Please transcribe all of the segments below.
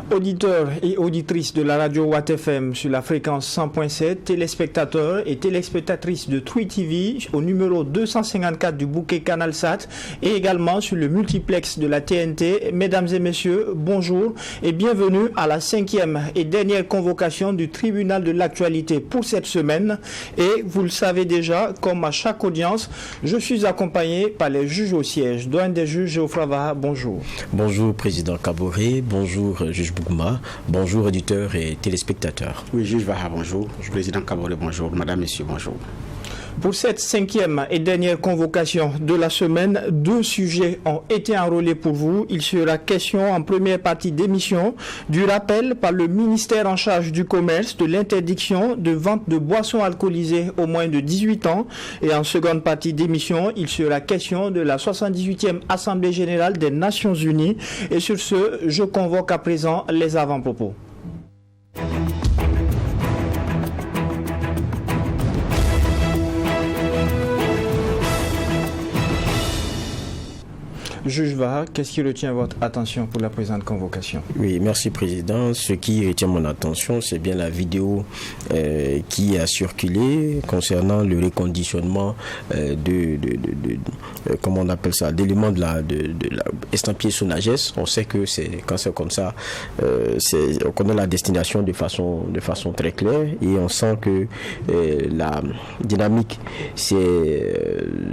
Auditeurs et auditrices de la radio Watt FM sur la fréquence 100.7, téléspectateurs et téléspectatrices de True TV au numéro 254 du bouquet Canal Sat et également sur le multiplex de la TNT. Mesdames et messieurs, bonjour et bienvenue à la 5e et dernière convocation du tribunal de l'actualité pour cette semaine. Et vous le savez déjà, comme à chaque audience, je suis accompagné par les juges au siège. Doyen des juges, Geoffroy Vaha, bonjour. Bonjour Président Kaboré, bonjour juge Bougma, bonjour auditeurs et téléspectateurs. Oui, juge Vaha, bonjour. Président Kaboré, bonjour. Madame, messieurs, bonjour. Pour cette 5e et dernière convocation de la semaine, 2 sujets ont été enrôlés pour vous. Il sera question en première partie d'émission du rappel par le ministère en charge du commerce de l'interdiction de vente de boissons alcoolisées aux moins de 18 ans. Et en seconde partie d'émission, il sera question de la 78e Assemblée générale des Nations unies. Et sur ce, je convoque à présent les avant-propos. Juge Vaha, qu'est-ce qui retient votre attention pour la présente convocation? Oui, merci Président. Ce qui retient mon attention, c'est bien la vidéo qui a concernant le reconditionnement comment on appelle ça, d'éléments de la estampillé Sonagès. On sait que quand c'est comme ça, on connaît la destination de façon très claire et on sent que la dynamique, c'est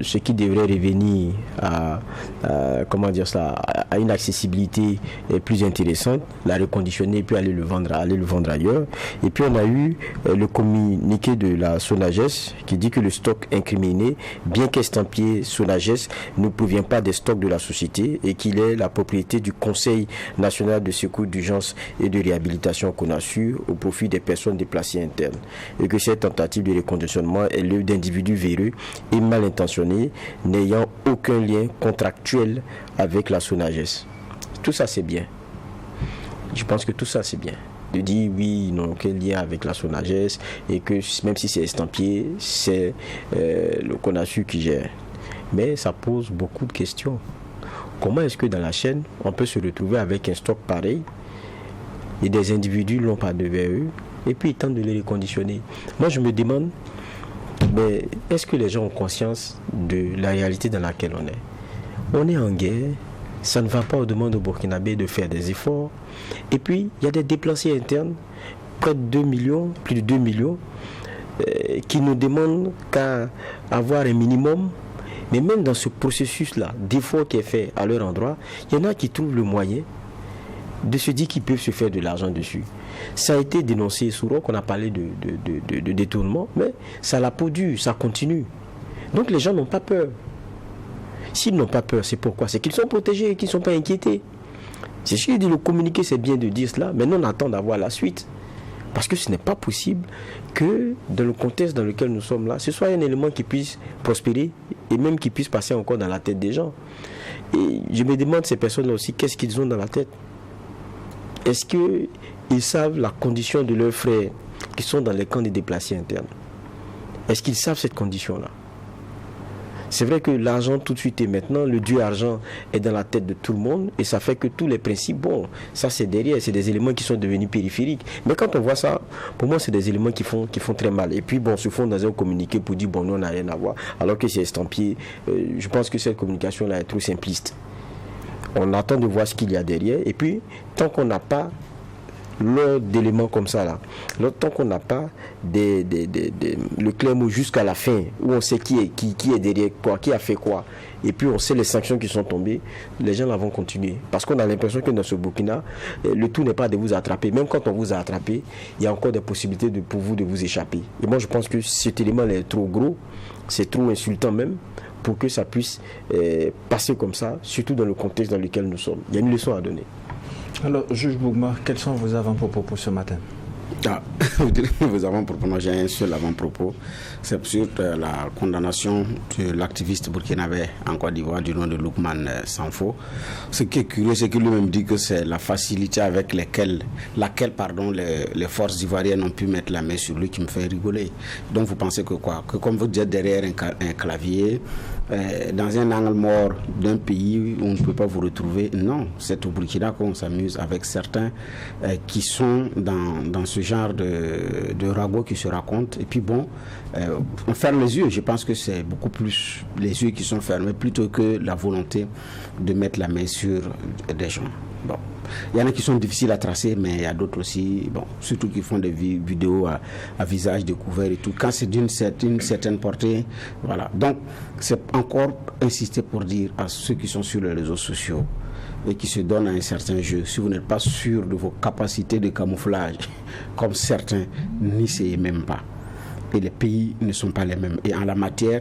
ce qui devrait revenir à une accessibilité plus intéressante, la reconditionner et puis aller le vendre ailleurs. Et puis on a eu le communiqué de la Sonagès qui dit que le stock incriminé, bien qu'estampillé Sonagès, ne provient pas des stocks de la société et qu'il est la propriété du Conseil national de secours d'urgence et de réhabilitation CONASUR au profit des personnes déplacées internes et que cette tentative de reconditionnement est l'œuvre d'individus véreux et mal intentionnés n'ayant aucun lien contractuel avec la Sonagès. Tout ça c'est bien. Je pense que tout ça c'est bien. De dire oui, ils n'ont aucun lien avec la Sonagès et que même si c'est estampillé, c'est le CONASUR qui gère. Mais ça pose beaucoup de questions. Comment est-ce que dans la chaîne, on peut se retrouver avec un stock pareil et des individus l'ont pas devant eux et puis ils tentent de les reconditionner? Moi je me demande, mais est-ce que les gens ont conscience de la réalité dans laquelle on est? On est en guerre, ça ne va pas au demande au Burkinabé de faire des efforts. Et puis, il y a des déplacés internes, près de 2 millions, plus de 2 millions, qui ne demandent qu'à avoir un minimum. Mais même dans ce processus-là, d'effort qui est fait à leur endroit, il y en a qui trouvent le moyen de se dire qu'ils peuvent se faire de l'argent dessus. Ça a été dénoncé sous Roc, on a parlé de détournement, mais ça l'a peau dure, ça continue. Donc les gens n'ont pas peur. S'ils n'ont pas peur, c'est pourquoi? C'est qu'ils sont protégés et qu'ils ne sont pas inquiétés. C'est ce qu'il dit, le communiqué, c'est bien de dire cela, mais nous on attend d'avoir la suite. Parce que ce n'est pas possible que dans le contexte dans lequel nous sommes là, ce soit un élément qui puisse prospérer et même qui puisse passer encore dans la tête des gens. Et je me demande, ces personnes-là aussi, qu'est-ce qu'ils ont dans la tête? Est-ce qu'ils savent la condition de leurs frères qui sont dans les camps des déplacés internes? Est-ce qu'ils savent cette condition-là? C'est vrai que l'argent tout de suite et maintenant, le dieu argent est dans la tête de tout le monde et ça fait que tous les principes, bon, ça c'est derrière, c'est des éléments qui sont devenus périphériques. Mais quand on voit ça, pour moi c'est des éléments qui font très mal. Et puis bon, se font dans un communiqué pour dire bon, nous on n'a rien à voir, alors que c'est estampillé. Je pense que cette communication-là est trop simpliste. On attend de voir ce qu'il y a derrière et puis tant qu'on n'a pas l'ordre d'éléments comme ça là, tant qu'on n'a pas le clair mot jusqu'à la fin où on sait qui est derrière quoi, qui a fait quoi et puis on sait les sanctions qui sont tombées, les gens là vont continuer parce qu'on a l'impression que dans ce Burkina le tout n'est pas de vous attraper, même quand on vous a attrapé il y a encore des possibilités pour vous de vous échapper. Et moi je pense que cet élément là est trop gros, c'est trop insultant même pour que ça puisse passer comme ça, surtout dans le contexte dans lequel nous sommes. Il y a une leçon à donner. Alors, juge Bougma, quels sont vos avant-propos pour ce matin? Vos avant-propos, moi j'ai un seul avant-propos, c'est sur la condamnation de l'activiste burkinabé en Côte d'Ivoire du nom de Loukman Sanfo. Ce qui est curieux, c'est qu'il lui-même dit que c'est la facilité avec laquelle les forces ivoiriennes ont pu mettre la main sur lui qui me fait rigoler. Donc vous pensez que quoi? Que comme vous êtes derrière un clavier, dans un angle mort d'un pays où on ne peut pas vous retrouver. Non, c'est au Burkina qu'on s'amuse avec certains qui sont dans ce genre de ragot qui se racontent. Et puis bon, on ferme les yeux. Je pense que c'est beaucoup plus les yeux qui sont fermés plutôt que la volonté de mettre la main sur des gens. Bon. Il y en a qui sont difficiles à tracer, mais il y a d'autres aussi, bon, surtout qui font des vidéos à visage découvert et tout. Quand c'est d'une certaine portée, voilà. Donc, c'est encore insister pour dire à ceux qui sont sur les réseaux sociaux et qui se donnent à un certain jeu, si vous n'êtes pas sûr de vos capacités de camouflage, comme certains, n'essayez même pas. Et les pays ne sont pas les mêmes. Et en la matière,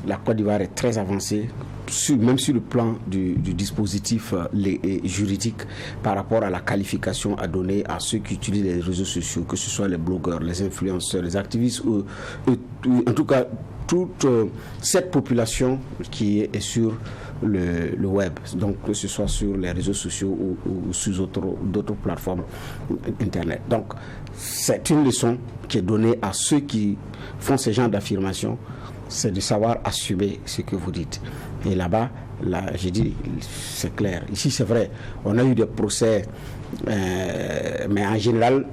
la Côte d'Ivoire est très avancée, même sur le plan du dispositif juridique, par rapport à la qualification à donner à ceux qui utilisent les réseaux sociaux, que ce soit les blogueurs, les influenceurs, les activistes, ou en tout cas toute cette population qui est sur le web, donc que ce soit sur les réseaux sociaux ou sur d'autres plateformes internet. Donc c'est une leçon qui est donnée à ceux qui font ce genre d'affirmations, c'est de savoir assumer ce que vous dites. Et là, j'ai dit, c'est clair. Ici, c'est vrai, on a eu des procès, mais en général,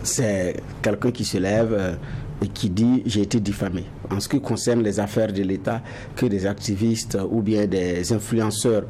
c'est quelqu'un qui se lève et qui dit « j'ai été diffamé ». En ce qui concerne les affaires de l'État, que des activistes ou bien des influenceurs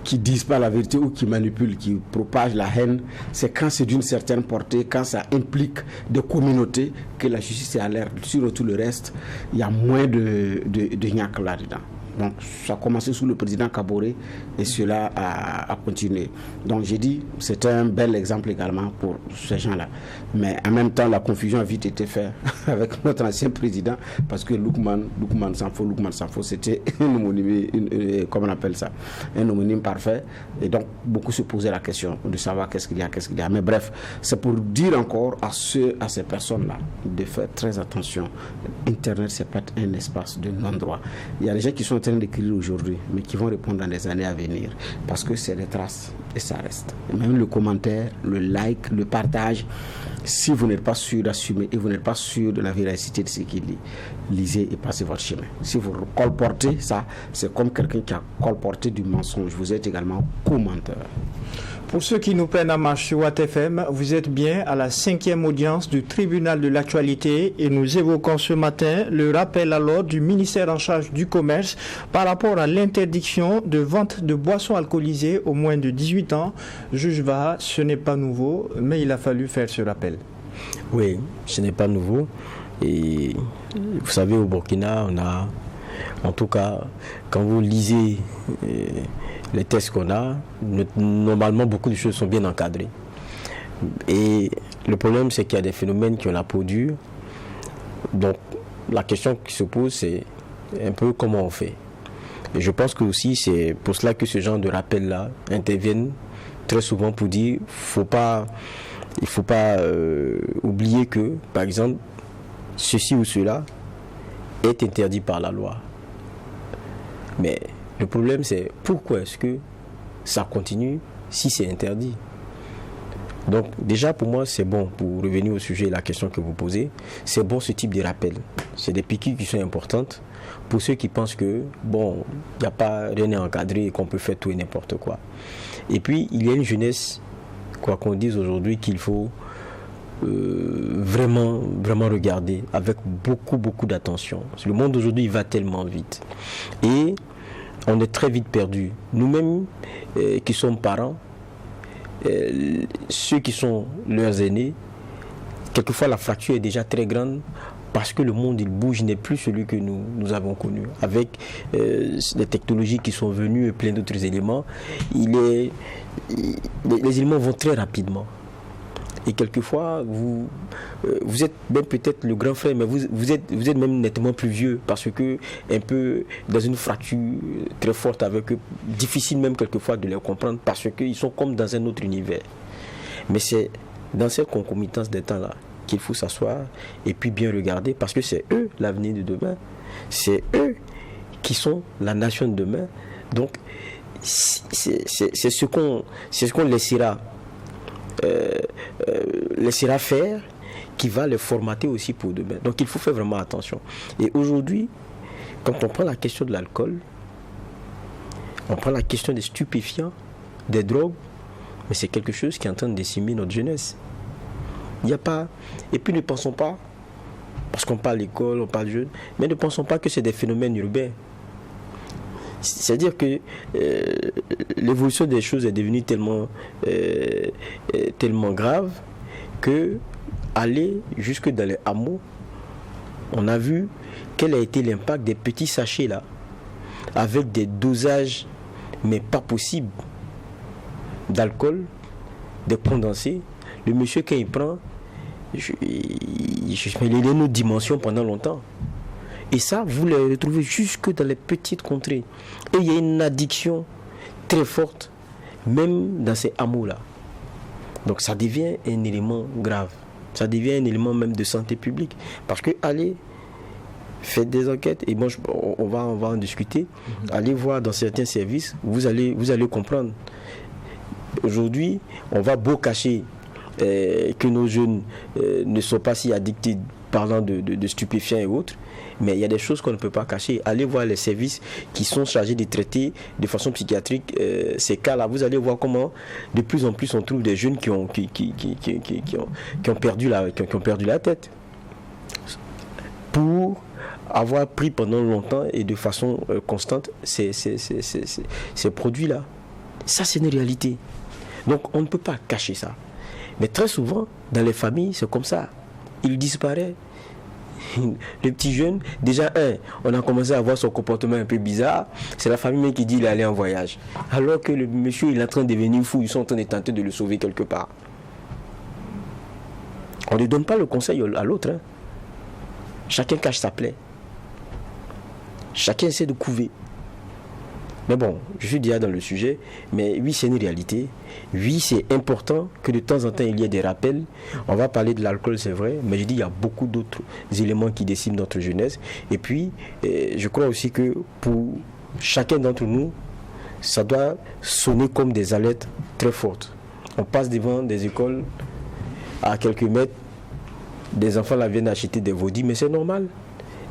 qui disent pas la vérité ou qui manipulent, qui propagent la haine, c'est quand c'est d'une certaine portée, quand ça implique des communautés, que la justice est alerte. Sur tout le reste, il y a moins de gnaque là-dedans. Donc ça a commencé sous le président Kaboré et cela a continué. Donc j'ai dit, c'est un bel exemple également pour ces gens-là. Mais en même temps, la confusion a vite été faite avec notre ancien président, parce que Loukman Sanfo, c'était un homonyme, comment on appelle ça, un homonyme parfait. Et donc beaucoup se posaient la question de savoir qu'est-ce qu'il y a. Mais bref, c'est pour dire encore à ces personnes-là de faire très attention. Internet, c'est pas un espace de non-droit. Il y a des gens qui sont en train d'écrire aujourd'hui, mais qui vont répondre dans les années à venir, parce que c'est des traces et ça reste. Et même le commentaire, le like, le partage, si vous n'êtes pas sûr d'assumer et vous n'êtes pas sûr de la véracité de ce qu'il lit, lisez et passez votre chemin. Si vous colportez ça, c'est comme quelqu'un qui a colporté du mensonge. Vous êtes également commenteur. Pour ceux qui nous prennent en marche sur Watt FM, vous êtes bien à la 5e audience du tribunal de l'actualité et nous évoquons ce matin le rappel à l'ordre du ministère en charge du commerce par rapport à l'interdiction de vente de boissons alcoolisées aux moins de 18 ans. Juge Vaha, ce n'est pas nouveau, mais il a fallu faire ce rappel. Oui, ce n'est pas nouveau. Et vous savez, au Burkina, on a, en tout cas, quand vous lisez les tests qu'on a, normalement beaucoup de choses sont bien encadrées. Et le problème, c'est qu'il y a des phénomènes qui ont la peau dure. Donc la question qui se pose, c'est un peu comment on fait. Et je pense que aussi c'est pour cela que ce genre de rappels-là interviennent très souvent pour dire il faut pas oublier que, par exemple, ceci ou cela est interdit par la loi. Mais le problème, c'est pourquoi est-ce que ça continue si c'est interdit? Donc déjà pour moi c'est bon, pour revenir au sujet, la question que vous posez, c'est bon ce type de rappel. C'est des piqûres qui sont importantes pour ceux qui pensent que bon, il n'y a pas rien à encadrer et qu'on peut faire tout et n'importe quoi. Et puis il y a une jeunesse, quoi qu'on dise aujourd'hui, qu'il faut vraiment regarder avec beaucoup d'attention. Le monde aujourd'hui il va tellement vite et on est très vite perdu. Nous-mêmes qui sommes parents, ceux qui sont leurs aînés, quelquefois la fracture est déjà très grande parce que le monde il bouge, il n'est plus celui que nous avons connu. Avec les technologies qui sont venues et plein d'autres éléments, les éléments vont très rapidement. Et quelquefois, vous êtes même peut-être le grand frère, mais vous êtes même nettement plus vieux, parce que un peu dans une fracture très forte avec eux, difficile même quelquefois de les comprendre, parce qu'ils sont comme dans un autre univers. Mais c'est dans cette concomitance des temps-là qu'il faut s'asseoir et puis bien regarder, parce que c'est eux l'avenir de demain, c'est eux qui sont la nation de demain. Donc, c'est ce qu'on laissera faire qui va les formater aussi pour demain. Donc il faut faire vraiment attention. Et aujourd'hui, Quand on prend la question de l'alcool, on prend la question des stupéfiants, des drogues, mais c'est quelque chose qui est en train de décimer notre jeunesse. Il n'y a pas... Et puis ne pensons pas, parce qu'on parle d'école, on parle de jeunes, mais ne pensons pas que c'est des phénomènes urbains. C'est-à-dire que l'évolution des choses est devenue tellement grave que aller jusque dans les hameaux, on a vu quel a été l'impact des petits sachets là, avec des dosages mais pas possibles d'alcool, des condensés. Le monsieur quand il prend, il est dans nos dimensions pendant longtemps. Et ça, vous le retrouvez jusque dans les petites contrées. Et il y a une addiction très forte, même dans ces hameaux-là. Donc ça devient un élément grave. Ça devient un élément même de santé publique. Parce que allez, faites des enquêtes, et bon, on va en discuter. Allez voir dans certains services, vous allez comprendre. Aujourd'hui, on va beau cacher que nos jeunes ne sont pas si addictés, parlant de stupéfiants et autres. Mais il y a des choses qu'on ne peut pas cacher. Allez voir les services qui sont chargés de traiter de façon psychiatrique ces cas-là. Vous allez voir comment de plus en plus on trouve des jeunes qui ont perdu la tête pour avoir pris pendant longtemps et de façon constante ces produits-là. Ça, c'est une réalité. Donc, on ne peut pas cacher ça. Mais très souvent, dans les familles, c'est comme ça. Il disparaît. Le petit jeune, déjà on a commencé à voir son comportement un peu bizarre. C'est la famille même qui dit qu'il est allé en voyage. Alors que le monsieur il est en train de devenir fou, ils sont en train de tenter de le sauver quelque part. On ne donne pas le conseil à l'autre. Hein. Chacun cache sa plaie. Chacun essaie de couver. Mais bon, je suis déjà dans le sujet, mais oui, c'est une réalité. Oui, c'est important que de temps en temps, il y ait des rappels. On va parler de l'alcool, c'est vrai, mais je dis, il y a beaucoup d'autres éléments qui déciment notre jeunesse. Et puis, je crois aussi que pour chacun d'entre nous, ça doit sonner comme des alertes très fortes. On passe devant des écoles à quelques mètres, des enfants là viennent acheter des vaudis, mais c'est normal.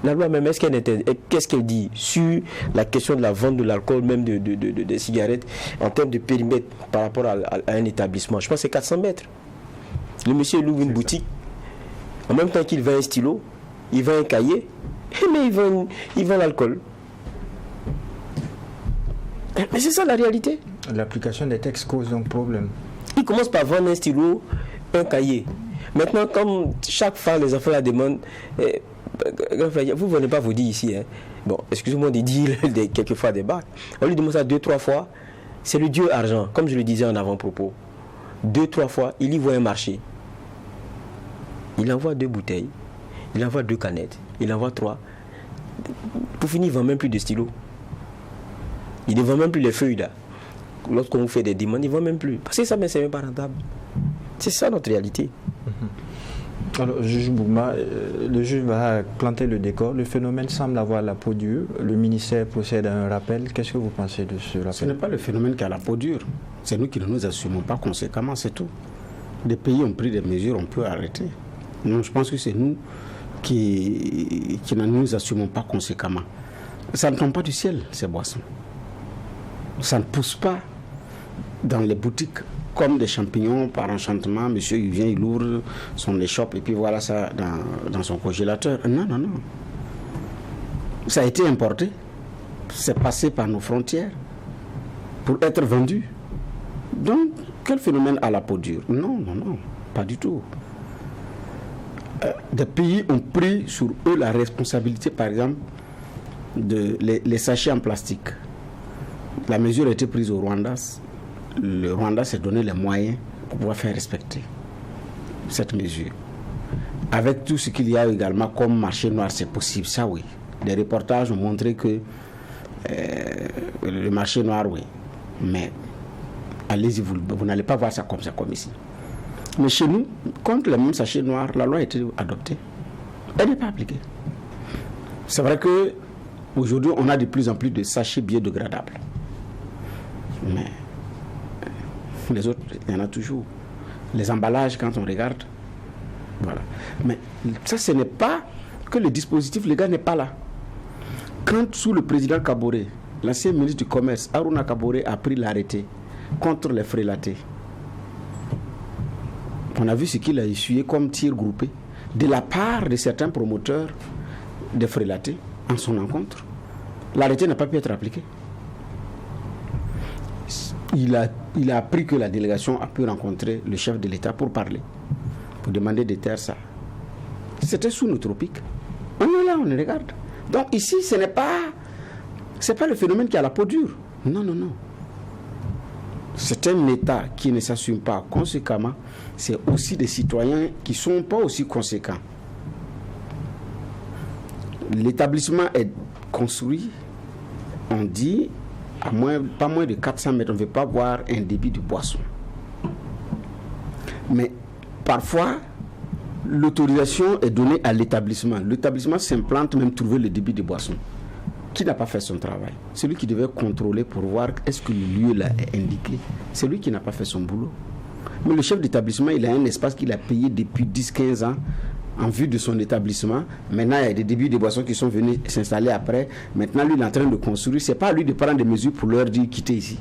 La loi même, qu'est-ce qu'elle dit sur la question de la vente de l'alcool, même des cigarettes, en termes de périmètre par rapport à un établissement? Je pense que c'est 400 mètres. Le monsieur ouvre une boutique, en même temps qu'il vend un stylo, il vend un cahier, mais il vend l'alcool. Mais c'est ça la réalité. L'application des textes cause donc problème. Il commence par vendre un stylo, un cahier. Maintenant, comme chaque fois les enfants la demandent, vous ne venez pas vous dire ici, hein. Bon, excusez-moi de dire quelquefois des bacs. On lui demande ça 2-3 fois. C'est le dieu argent, comme je le disais en avant-propos. 2-3 fois, il y voit un marché. Il envoie 2 bouteilles, il envoie 2 canettes, il envoie 3. Pour finir, il ne vend même plus de stylos. Il ne vend même plus les feuilles là. Lorsqu'on vous fait des demandes, il ne vend même plus. Parce que ça, c'est même pas rentable. C'est ça notre réalité. Alors, juge Bouma, le juge va planter le décor. Le phénomène semble avoir la peau dure. Le ministère procède à un rappel. Qu'est-ce que vous pensez de ce rappel? Ce n'est pas le phénomène qui a la peau dure. C'est nous qui ne nous assumons pas conséquemment, c'est tout. Des pays ont pris des mesures, on peut arrêter. Non, je pense que c'est nous qui ne nous assumons pas conséquemment. Ça ne tombe pas du ciel, ces boissons. Ça ne pousse pas dans les boutiques comme des champignons par enchantement. Monsieur, il vient, il ouvre son échoppe et puis voilà ça dans son congélateur. Non. Ça a été importé. C'est passé par nos frontières pour être vendu. Donc, quel phénomène à la peau dure? Non, pas du tout. Des pays ont pris sur eux la responsabilité, par exemple, les sachets en plastique. La mesure a été prise au Rwanda. Le Rwanda s'est donné les moyens pour pouvoir faire respecter cette mesure. Avec tout ce qu'il y a également comme marché noir, c'est possible, ça oui. Des reportages ont montré que le marché noir, oui. Mais allez-y, vous n'allez pas voir ça comme ici. Mais chez nous, contre le même sachet noir, la loi a été adoptée. Elle n'est pas appliquée. C'est vrai qu'aujourd'hui, on a de plus en plus de sachets biodégradables. Mais les autres, il y en a toujours. Les emballages, quand on regarde, voilà. Mais ça, ce n'est pas que le dispositif légal n'est pas là. Quand sous le président Kaboré, l'ancien ministre du Commerce, Haruna Kaboré, a pris l'arrêté contre les frélatés, on a vu ce qu'il a essuyé comme tir groupé de la part de certains promoteurs de frélatés en son encontre. L'arrêté n'a pas pu être appliqué. Il a appris que la délégation a pu rencontrer le chef de l'État pour parler, pour demander de taire ça. C'était sous nos tropiques. On est là, on les regarde. Donc ici, c'est pas le phénomène qui a la peau dure. Non. C'est un État qui ne s'assume pas conséquemment. C'est aussi des citoyens qui ne sont pas aussi conséquents. L'établissement est construit, on dit, pas moins de 400 mètres. On ne veut pas voir un débit de boisson. Mais parfois, l'autorisation est donnée à l'établissement. L'établissement s'implante même trouver le débit de boisson. Qui n'a pas fait son travail? Celui qui devait contrôler pour voir est-ce que le lieu là est indiqué. C'est lui qui n'a pas fait son boulot. Mais le chef d'établissement, il a un espace qu'il a payé depuis 10-15 ans en vue de son établissement. Maintenant, il y a des débits de boissons qui sont venus s'installer après. Maintenant, lui, il est en train de construire. Ce n'est pas à lui de prendre des mesures pour leur dire quitter ici.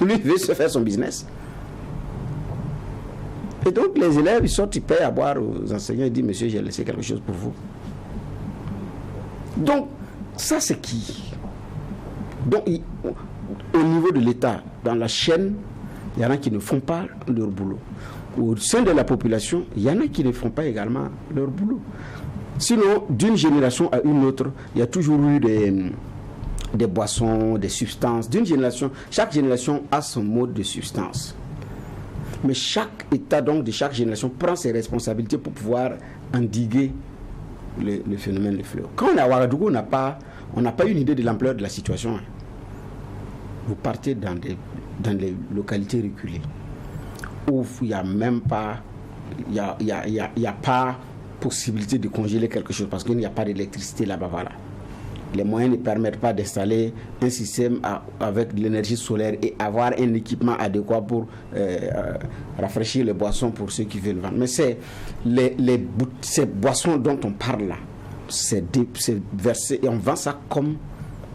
Lui, il veut se faire son business. Et donc, les élèves, ils sortent, ils payent à boire aux enseignants. Ils disent, monsieur, j'ai laissé quelque chose pour vous. Donc, ça, c'est qui? Donc, au niveau de l'État, dans la chaîne, il y en a qui ne font pas leur boulot. Au sein de la population, il y en a qui ne font pas également leur boulot. Sinon, d'une génération à une autre, il y a toujours eu des boissons, des substances. D'une génération, chaque génération a son mode de substance. Mais chaque État, donc, de chaque génération, prend ses responsabilités pour pouvoir endiguer le phénomène, le fléau. Quand on est à Ouagadougou, on n'a pas une idée de l'ampleur de la situation. Vous partez dans les localités reculées où il n'y a même pas, il y a pas possibilité de congeler quelque chose parce qu'il n'y a pas d'électricité là-bas. Voilà. Les moyens ne permettent pas d'installer un système avec de l'énergie solaire et avoir un équipement adéquat pour rafraîchir les boissons pour ceux qui veulent vendre. Mais c'est ces boissons dont on parle là, c'est versé et on vend ça comme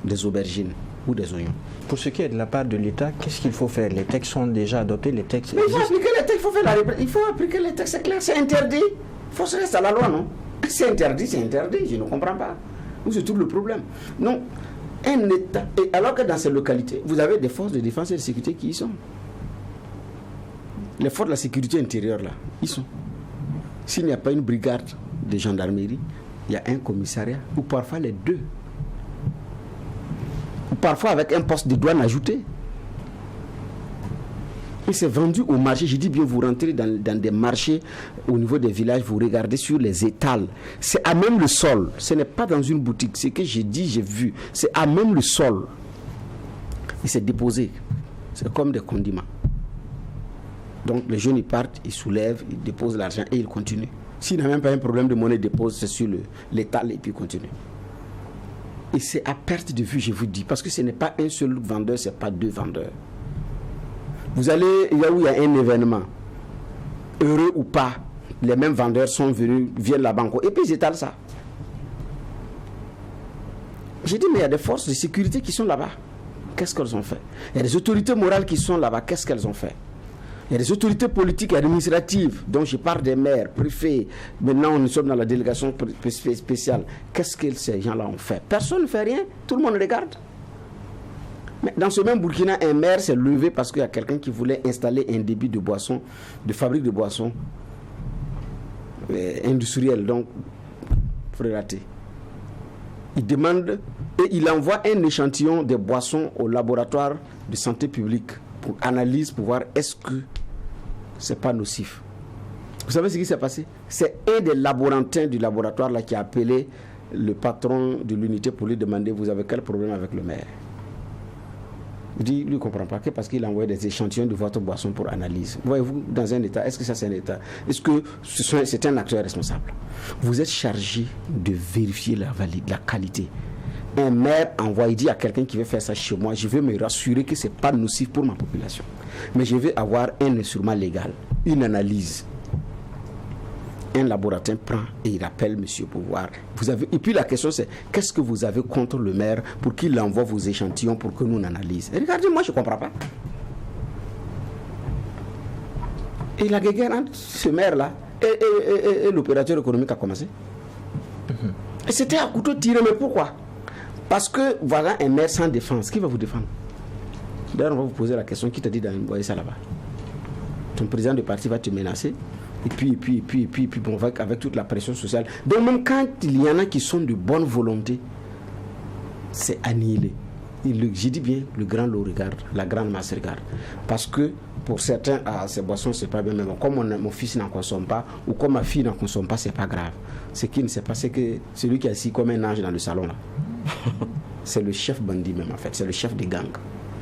des aubergines ou des oignons. Pour ce qui est de la part de l'État, qu'est-ce qu'il faut faire? Les textes sont déjà adoptés, les textes existent. Mais il faut appliquer les textes, il faut appliquer les textes, c'est clair, c'est interdit. Il faut se rester à la loi, non? C'est interdit, je ne comprends pas. Où se trouve le problème? Non, un État, et alors que dans ces localités, vous avez des forces de défense et de sécurité qui y sont. Les forces de la sécurité intérieure, là, ils sont. S'il n'y a pas une brigade de gendarmerie, il y a un commissariat, ou parfois les deux. Ou parfois avec un poste de douane ajouté. Et c'est vendu au marché. Je dis bien, vous rentrez dans des marchés au niveau des villages, vous regardez sur les étals. C'est à même le sol. Ce n'est pas dans une boutique. Ce que j'ai dit, j'ai vu. C'est à même le sol. Et c'est déposé. C'est comme des condiments. Donc les jeunes, ils partent, ils soulèvent, ils déposent l'argent et ils continuent. S'il n'a même pas un problème de monnaie, ils déposent, c'est sur l'étal et puis ils continuent. Et c'est à perte de vue, je vous dis. Parce que ce n'est pas un seul vendeur, ce n'est pas deux vendeurs. Vous allez là où il y a un événement, heureux ou pas, les mêmes vendeurs sont venus, viennent là-bas encore, et puis ils étalent ça. J'ai dit, mais il y a des forces de sécurité qui sont là-bas. Qu'est-ce qu'elles ont fait? Il y a des autorités morales qui sont là-bas. Qu'est-ce qu'elles ont fait? Il y a des autorités politiques et administratives, dont je parle des maires, préfets. Maintenant, nous sommes dans la délégation spéciale. Qu'est-ce que ces gens-là ont fait? Personne ne fait rien, tout le monde regarde. Mais dans ce même Burkina, un maire s'est levé parce qu'il y a quelqu'un qui voulait installer un débit de boissons, de fabrique de boissons industrielle, donc frélaté. Il demande et il envoie un échantillon de boissons au laboratoire de santé publique pour analyse, pour voir est-ce que c'est pas nocif. Vous savez ce qui s'est passé? C'est un des laborantins du laboratoire là qui a appelé le patron de l'unité pour lui demander vous avez quel problème avec le maire? Il dit, lui ne comprend pas que parce qu'il a envoyé des échantillons de votre boisson pour analyse. Voyez-vous, dans un État, est-ce que ça c'est un État? Est-ce que c'est un acteur responsable? Vous êtes chargé de vérifier la qualité. Un maire envoie, il dit à quelqu'un qui veut faire ça chez moi, je veux me rassurer que ce n'est pas nocif pour ma population. Mais je veux avoir un instrument légal, une analyse. un laboratoire prend et il appelle monsieur pour voir. Et puis la question c'est, qu'est-ce que vous avez contre le maire pour qu'il envoie vos échantillons pour que nous on analyse? Et regardez, moi je ne comprends pas. Et la guerre entre ce maire-là et l'opérateur économique a commencé. Et c'était à couteau tiré, mais pourquoi? Parce que voilà un maire sans défense. Qui va vous défendre? D'ailleurs, on va vous poser la question, qui t'a dit d'envoyer ça là-bas? Ton président de parti va te menacer. Et puis bon, avec toute la pression sociale. Donc même quand il y en a qui sont de bonne volonté, c'est annihilé. Je dis bien, le grand lot regarde, la grande masse regarde. Parce que pour certains, ces boissons, c'est pas bien. Mais bon, comme mon fils n'en consomme pas, ou comme ma fille n'en consomme pas, c'est pas grave. Ce qui ne sait pas, c'est que celui qui est assis comme un ange dans le salon, là, c'est le chef bandit même en fait, c'est le chef des gangs.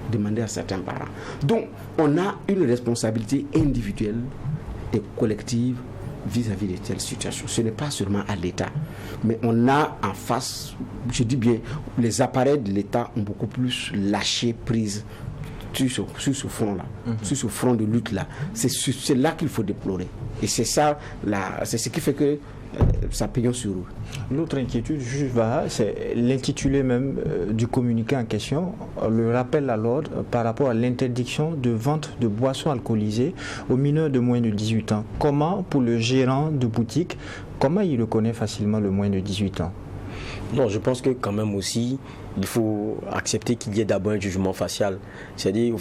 Demandez à certains parents. Donc, on a une responsabilité individuelle et collective vis-à-vis de telles situations. Ce n'est pas seulement à l'État, mais on a en face, je dis bien, les appareils de l'État ont beaucoup plus lâché prise sur ce front-là, sur ce front de lutte-là. C'est là qu'il faut déplorer. Et c'est ça, c'est ce qui fait que ça payant sur eux. L'autre inquiétude, juge Vaha, c'est l'intitulé même du communiqué en question, le rappel à l'ordre par rapport à l'interdiction de vente de boissons alcoolisées aux mineurs de moins de 18 ans. Comment, pour le gérant de boutique, comment il reconnaît facilement le moins de 18 ans? Non, je pense que quand même aussi, il faut accepter qu'il y ait d'abord un jugement facial. C'est-à-dire,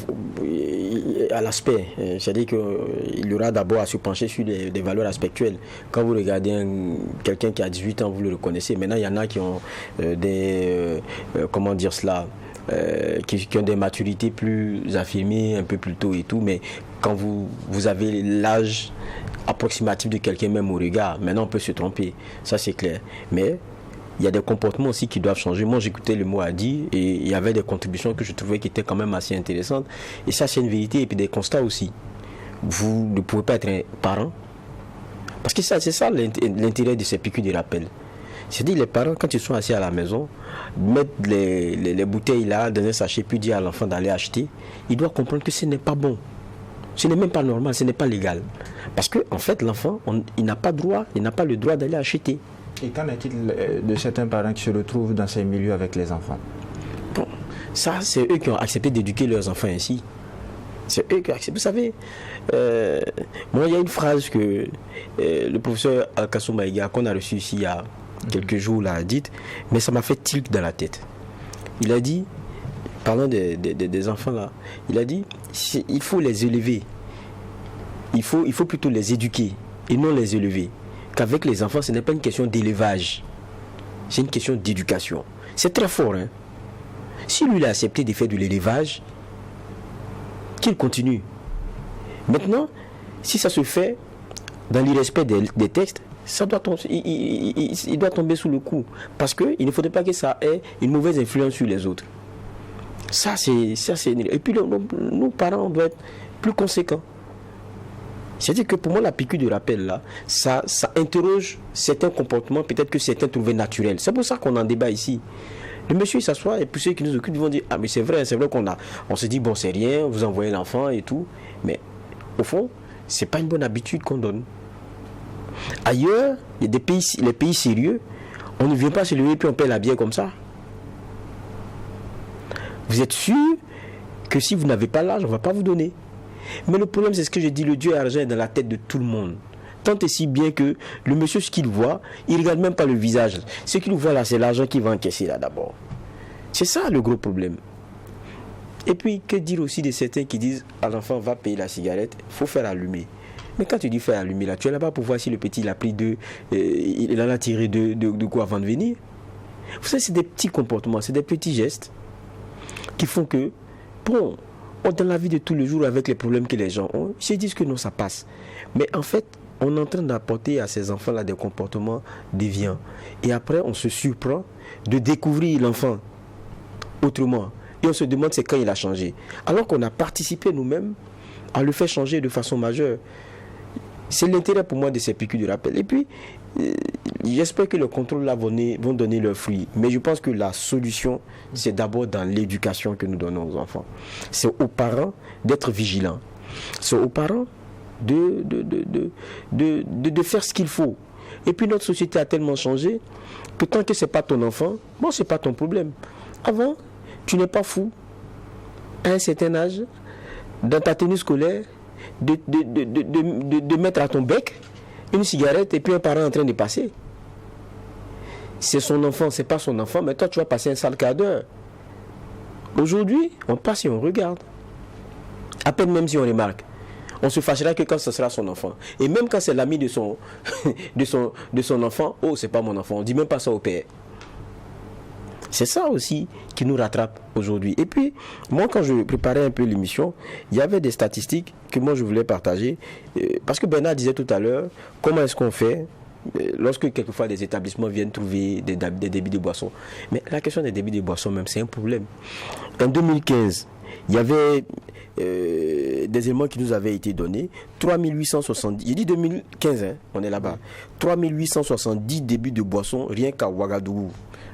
à l'aspect, c'est-à-dire qu'il y aura d'abord à se pencher sur des valeurs aspectuelles. Quand vous regardez quelqu'un qui a 18 ans, vous le reconnaissez. Maintenant, il y en a qui ont comment dire cela, qui ont des maturités plus affirmées, un peu plus tôt et tout, mais quand vous avez l'âge approximatif de quelqu'un même au regard, maintenant on peut se tromper, ça c'est clair. Mais il y a des comportements aussi qui doivent changer. Moi, j'écoutais le mot Adi et il y avait des contributions que je trouvais qui étaient quand même assez intéressantes. Et ça, c'est une vérité. Et puis des constats aussi. Vous ne pouvez pas être un parent. Parce que c'est ça l'intérêt de ces piqûres de rappel. C'est-à-dire les parents, quand ils sont assis à la maison, mettent les bouteilles là dans un sachet, puis dire à l'enfant d'aller acheter, il doit comprendre que ce n'est pas bon. Ce n'est même pas normal, ce n'est pas légal. Parce que en fait, l'enfant, il n'a pas le droit d'aller acheter. Et qu'en est-il de certains parents qui se retrouvent dans ces milieux avec les enfants? Bon, ça, c'est eux qui ont accepté d'éduquer leurs enfants ainsi. C'est eux qui ont accepté. Vous savez, moi, il y a une phrase que le professeur Alkassou Maïga, qu'on a reçu ici il y a quelques jours, l'a dite, mais ça m'a fait tilt dans la tête. Il a dit, parlant des enfants là, il a dit, il faut les élever. Il faut plutôt les éduquer et non les élever. Qu'avec les enfants, ce n'est pas une question d'élevage, c'est une question d'éducation. C'est très fort, hein. Si lui il a accepté de faire de l'élevage, qu'il continue. Maintenant, si ça se fait dans l'irrespect des textes, ça doit il doit tomber sous le coup. Parce qu'il ne faudrait pas que ça ait une mauvaise influence sur les autres. Ça c'est. Et puis nos parents, on doit être plus conséquents. C'est-à-dire que pour moi, la piqûre de rappel, là, ça interroge certains comportements, peut-être que certains trouvaient naturels. C'est pour ça qu'on en débat ici. Le monsieur, il s'assoit et puis ceux qui nous occupent vont dire, ah mais c'est vrai on se dit, bon, c'est rien, vous envoyez l'enfant et tout. Mais au fond, c'est pas une bonne habitude qu'on donne. Ailleurs, il y a les pays sérieux, on ne vient pas se lever et puis on paie la bière comme ça. Vous êtes sûr que si vous n'avez pas l'âge, on ne va pas vous donner. Mais le problème, c'est ce que je dis, le Dieu argent est dans la tête de tout le monde. Tant et si bien que le monsieur, ce qu'il voit, il ne regarde même pas le visage. Ce qu'il voit là, c'est l'argent qu'il va encaisser là d'abord. C'est ça le gros problème. Et puis, que dire aussi de certains qui disent à l'enfant, va payer la cigarette, il faut faire allumer. Mais quand tu dis faire allumer là, tu es là-bas pour voir si le petit il a pris il en a tiré de quoi avant de venir. Vous savez, c'est des petits comportements, c'est des petits gestes qui font que, bon, dans la vie de tous les jours avec les problèmes que les gens ont, ils se disent que non, ça passe. Mais en fait, on est en train d'apporter à ces enfants-là des comportements déviants. Et après, on se surprend de découvrir l'enfant autrement. Et on se demande c'est quand il a changé. Alors qu'on a participé nous-mêmes à le faire changer de façon majeure. C'est l'intérêt pour moi de ces piqûres de rappel. Et puis, j'espère que le contrôle là vont donner leurs fruits. Mais je pense que la solution, c'est d'abord dans l'éducation que nous donnons aux enfants. C'est aux parents d'être vigilants. C'est aux parents de faire ce qu'il faut. Et puis notre société a tellement changé que tant que ce n'est pas ton enfant, bon, ce n'est pas ton problème. Avant, tu n'es pas fou. À un certain âge, dans ta tenue scolaire, de mettre à ton bec une cigarette et puis un parent en train de passer. C'est son enfant, c'est pas son enfant, mais toi tu vas passer un sale quart d'heure. Aujourd'hui, on passe et on regarde. À peine même si on remarque. On se fâchera que quand ce sera son enfant. Et même quand c'est l'ami de son enfant, oh, c'est pas mon enfant. On dit même pas ça au père. C'est ça aussi qui nous rattrape aujourd'hui. Et puis, moi, quand je préparais un peu l'émission, il y avait des statistiques que moi je voulais partager. Parce que Bernard disait tout à l'heure, comment est-ce qu'on fait lorsque quelquefois des établissements viennent trouver des débits de boissons. Mais la question des débits de boissons même, c'est un problème. En 2015, il y avait des éléments qui nous avaient été donnés. 3870, j'ai dit 2015, hein, on est là-bas. 3870 débits de boissons rien qu'à Ouagadougou.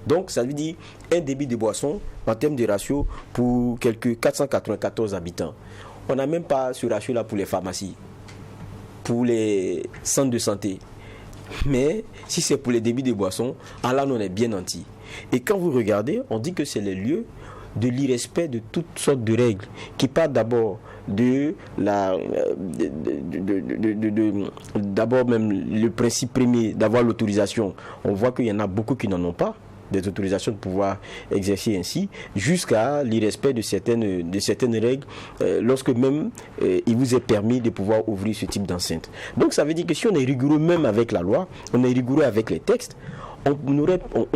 Donc, ça veut dire un débit de boisson en termes de ratio pour quelques 494 habitants. On n'a même pas ce ratio-là pour les pharmacies, pour les centres de santé. Mais si c'est pour les débits de boissons, là, on est bien nantis. Et quand vous regardez, on dit que c'est les lieux de l'irrespect de toutes sortes de règles qui partent d'abord d'abord même le principe premier d'avoir l'autorisation. On voit qu'il y en a beaucoup qui n'en ont pas des autorisations de pouvoir exercer ainsi, jusqu'à l'irrespect de certaines règles lorsque même il vous est permis de pouvoir ouvrir ce type d'enceinte. Donc ça veut dire que si on est rigoureux même avec la loi, on est rigoureux avec les textes, on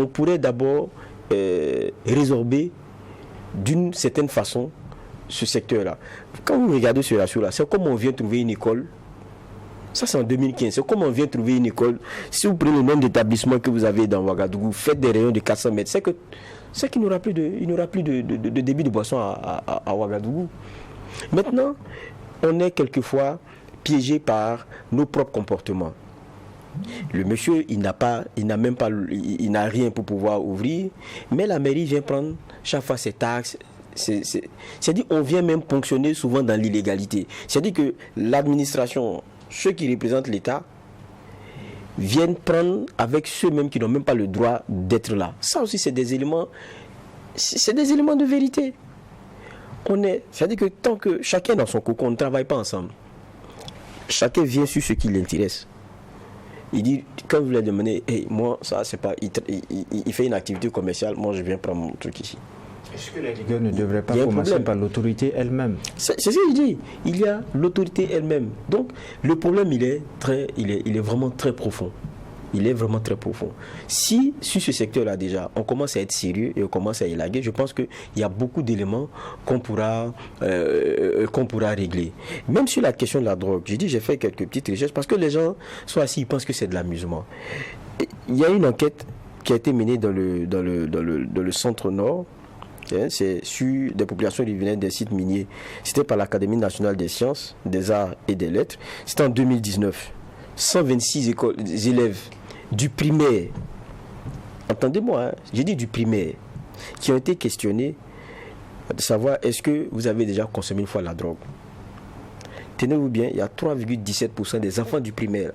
pourrait d'abord résorber d'une certaine façon ce secteur-là. Quand vous regardez ce ratio-là, c'est comme on vient trouver une école. Ça, c'est en 2015. C'est comme on vient trouver une école. Si vous prenez le nombre d'établissements que vous avez dans Ouagadougou, faites des rayons de 400 mètres, c'est qu'il n'y aura plus de débit de boisson à Ouagadougou. Maintenant, on est quelquefois piégé par nos propres comportements. Le monsieur, il n'a rien pour pouvoir ouvrir, mais la mairie vient prendre chaque fois ses taxes. C'est-à-dire qu'on vient même ponctionner souvent dans l'illégalité. C'est-à-dire que l'administration, ceux qui représentent l'État, viennent prendre avec ceux-mêmes qui n'ont même pas le droit d'être là. Ça aussi, c'est des éléments de vérité. C'est-à-dire que tant que chacun dans son cocon, on ne travaille pas ensemble. Chacun vient sur ce qui l'intéresse. Il dit, quand vous lui demandez, hey, moi, ça, c'est pas. Il fait une activité commerciale, moi, je viens prendre mon truc ici. Est-ce que la rigueur ne devrait pas commencer par l'autorité elle-même? C'est ce que je dis. Il y a l'autorité elle-même. Donc, le problème, il est vraiment très profond. Il est vraiment très profond. Si, sur ce secteur-là déjà, on commence à être sérieux et on commence à élaguer, je pense qu'il y a beaucoup d'éléments qu'on pourra régler. Même sur la question de la drogue, j'ai fait quelques petites recherches parce que les gens sont assis, ils pensent que c'est de l'amusement. Il y a une enquête qui a été menée dans le centre-nord. C'est sur des populations qui venaient des sites miniers. C'était par l'Académie nationale des sciences, des arts et des lettres. C'était en 2019. 126 élèves du primaire, entendez-moi, hein, j'ai dit du primaire, qui ont été questionnés de savoir est-ce que vous avez déjà consommé une fois la drogue. Tenez-vous bien, il y a 3,17% des enfants du primaire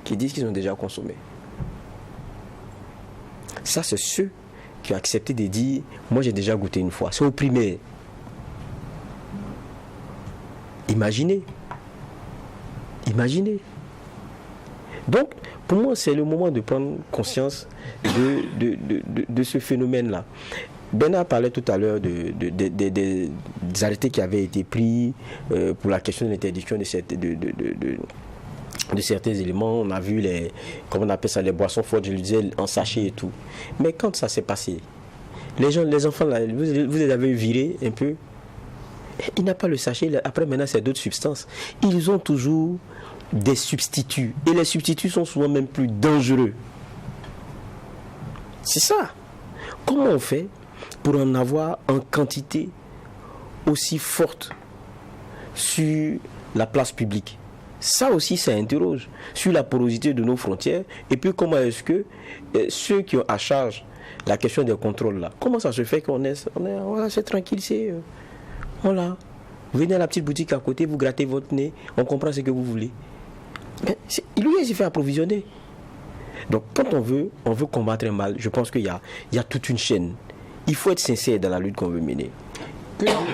qui disent qu'ils ont déjà consommé. Ça, c'est ceux qui ont accepté de dire moi j'ai déjà goûté une fois. C'est au primaire. Imaginez. Donc, pour moi, c'est le moment de prendre conscience de ce phénomène-là. Bernard parlait tout à l'heure des arrêtés qui avaient été pris pour la question de l'interdiction de certains éléments. On a vu comment on appelle ça, les boissons fortes, je le disais, en sachet et tout. Mais quand ça s'est passé, les enfants, là, vous les avez virés un peu. Il n'a pas le sachet. Après, maintenant, c'est d'autres substances. Ils ont toujours des substituts. Et les substituts sont souvent même plus dangereux. C'est ça. Comment on fait pour en avoir en quantité aussi forte sur la place publique? Ça aussi, ça interroge sur la porosité de nos frontières. Et puis, comment est-ce que ceux qui ont à charge la question des contrôles là, comment ça se fait qu'on est voilà, c'est tranquille, voilà. Vous venez à la petite boutique à côté, vous grattez votre nez, on comprend ce que vous voulez. Mais il s'est fait approvisionner. Donc quand on veut combattre un mal, je pense qu'il y a toute une chaîne. Il faut être sincère dans la lutte qu'on veut mener.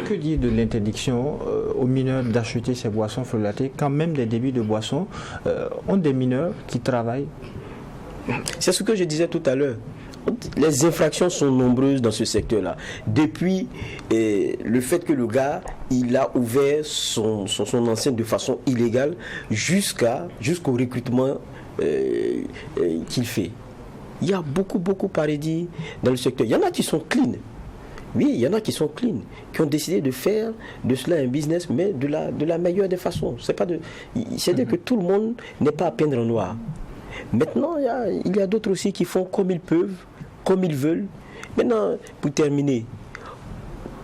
Que dire de l'interdiction aux mineurs d'acheter ces boissons frelatées quand même des débits de boissons ont des mineurs qui travaillent? C'est ce que je disais tout à l'heure. Les infractions sont nombreuses dans ce secteur-là. Depuis le fait que le gars, il a ouvert son enceinte de façon illégale jusqu'au recrutement qu'il fait. Il y a beaucoup paradis dans le secteur. Il y en a qui sont clean. Oui, il y en a qui sont clean, qui ont décidé de faire de cela un business, mais de la meilleure des façons. C'est-à-dire que tout le monde n'est pas à peindre en noir. Maintenant, il y a d'autres aussi qui font comme ils peuvent, comme ils veulent. Maintenant, pour terminer,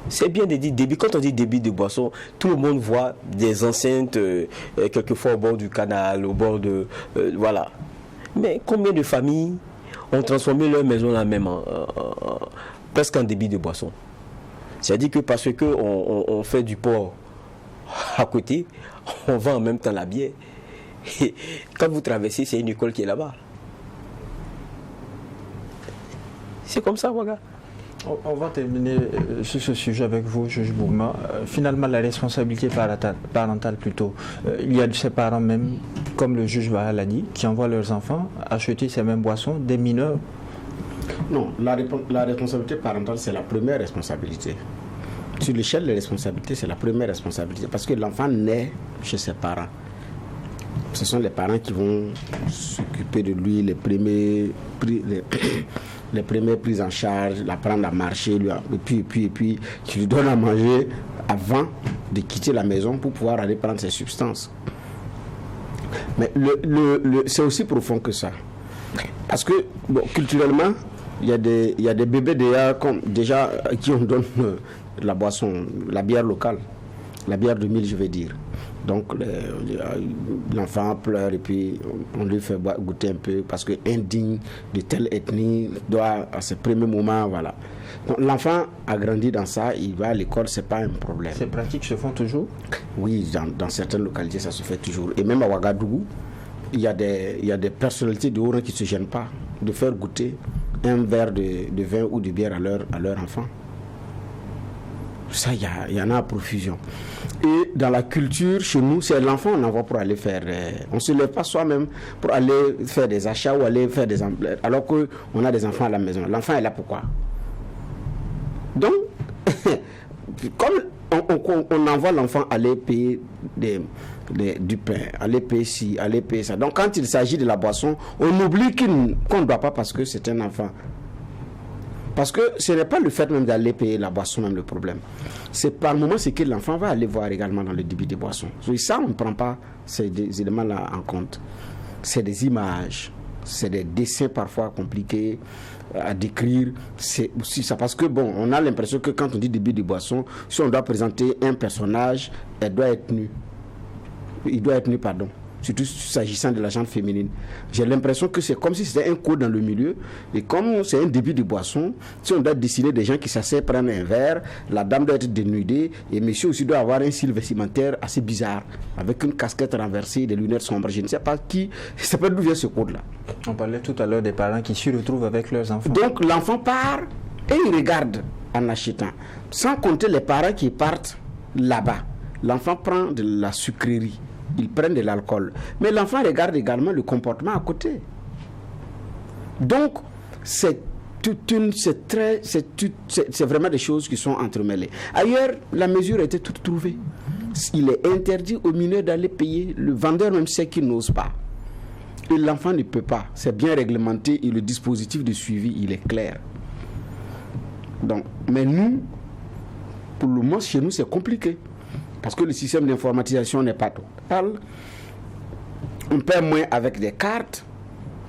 c'est bien de dire débit. Quand on dit débit de boisson, tout le monde voit des enceintes, quelquefois au bord du canal, au bord de... voilà. Mais combien de familles ont transformé leur maison là même presque en débit de boisson? C'est-à-dire que parce qu'on fait du port à côté, on vend en même temps la bière. Et quand vous traversez, c'est une école qui est là-bas. C'est comme ça, Ouaga. On va terminer sur ce sujet avec vous, juge Bourma. Finalement, la responsabilité parentale plutôt. Il y a de ces parents même, comme le juge Bahal l'a dit, qui envoient leurs enfants acheter ces mêmes boissons, des mineurs. Non, la responsabilité parentale, c'est la première responsabilité. Sur l'échelle des responsabilités, c'est la première responsabilité. Parce que l'enfant naît chez ses parents. Ce sont les parents qui vont s'occuper de lui, les premières prises en charge, l'apprendre à marcher, et puis qui lui donnent à manger avant de quitter la maison pour pouvoir aller prendre ses substances. Mais c'est aussi profond que ça. Parce que culturellement, il y a des bébés déjà à qui on donne la boisson, la bière locale, la bière de mille, je vais dire. Donc l'enfant pleure et puis on lui fait goûter un peu parce que indigne de telle ethnie doit à ce premier moment, voilà. Donc l'enfant a grandi dans ça, il va à l'école, c'est pas un problème. Ces pratiques se font toujours? Oui, dans certaines localités ça se fait toujours. Et même à Ouagadougou, il y a des personnalités de haut rang qui ne se gênent pas de faire goûter un verre de vin ou de bière à leur enfant. Ça, il y en a à profusion. Et dans la culture, chez nous, c'est l'enfant on envoie pour aller faire... on ne se lève pas soi-même pour aller faire des achats ou aller faire des emplettes, alors qu'on a des enfants à la maison. L'enfant est là pourquoi? Donc, comme on envoie l'enfant aller payer du pain, aller payer ci, aller payer ça. Donc, quand il s'agit de la boisson, on oublie qu'on ne doit pas parce que c'est un enfant. Parce que ce n'est pas le fait même d'aller payer la boisson même le problème. C'est par moment ce que l'enfant va aller voir également dans le débit des boissons. Et ça, on ne prend pas ces éléments-là en compte. C'est des images, c'est des dessins parfois compliqués à décrire. C'est aussi ça. Parce que bon, on a l'impression que quand on dit débit de boisson, si on doit présenter un personnage, elle doit être nue. Il doit être nu, pardon. Surtout s'agissant de la gente féminine. J'ai l'impression que c'est comme si c'était un code dans le milieu. Et comme c'est un débit de boisson, si on doit dessiner des gens qui s'asseyent prendre un verre, la dame doit être dénudée et monsieur aussi doit avoir un style vestimentaire assez bizarre, avec une casquette renversée, des lunettes sombres. Je ne sais pas qui, je ne sais pas d'où vient ce code-là. On parlait tout à l'heure des parents qui s'y retrouvent avec leurs enfants. Donc l'enfant part et il regarde en achetant. Sans compter les parents qui partent là-bas. L'enfant prend de la sucrerie. Ils prennent de l'alcool. Mais l'enfant regarde également le comportement à côté. Donc, c'est vraiment des choses qui sont entremêlées. Ailleurs, la mesure était toute trouvée. Il est interdit aux mineurs d'aller payer. Le vendeur même sait qu'il n'ose pas. Et l'enfant ne peut pas. C'est bien réglementé et le dispositif de suivi, il est clair. Donc, mais nous, pour le moment, chez nous, c'est compliqué. Parce que le système d'informatisation n'est pas total. On paie moins avec des cartes.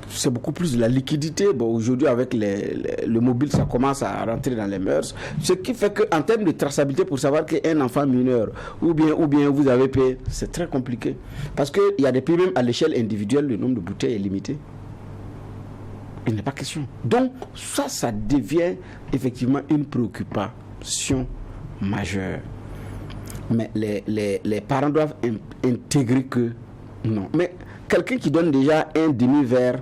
C'est beaucoup plus de la liquidité. Bon, aujourd'hui, avec le mobile, ça commence à rentrer dans les mœurs. Ce qui fait qu'en termes de traçabilité, pour savoir qu'un enfant mineur, ou bien vous avez payé, c'est très compliqué. Parce qu'il y a des pays, même à l'échelle individuelle, le nombre de bouteilles est limité. Il n'est pas question. Donc, ça devient effectivement une préoccupation majeure. Mais les parents doivent intégrer que non. Mais quelqu'un qui donne déjà un demi-verre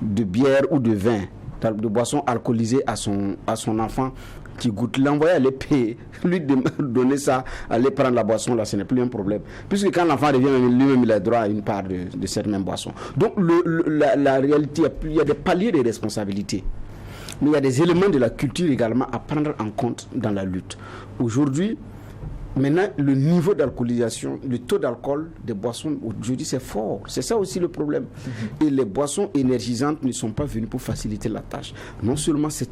de bière ou de vin, de boisson alcoolisée à son enfant qui goûte, l'envoyer aller payer, lui donner ça, aller prendre la boisson, là, ce n'est plus un problème. Puisque quand l'enfant revient, lui-même, il a droit à une part de cette même boisson. Donc, la réalité, il y a des paliers de responsabilité. Mais il y a des éléments de la culture également à prendre en compte dans la lutte. Aujourd'hui, maintenant, le niveau d'alcoolisation, le taux d'alcool des boissons, aujourd'hui, c'est fort. C'est ça aussi le problème. Et les boissons énergisantes ne sont pas venues pour faciliter la tâche. Non seulement ça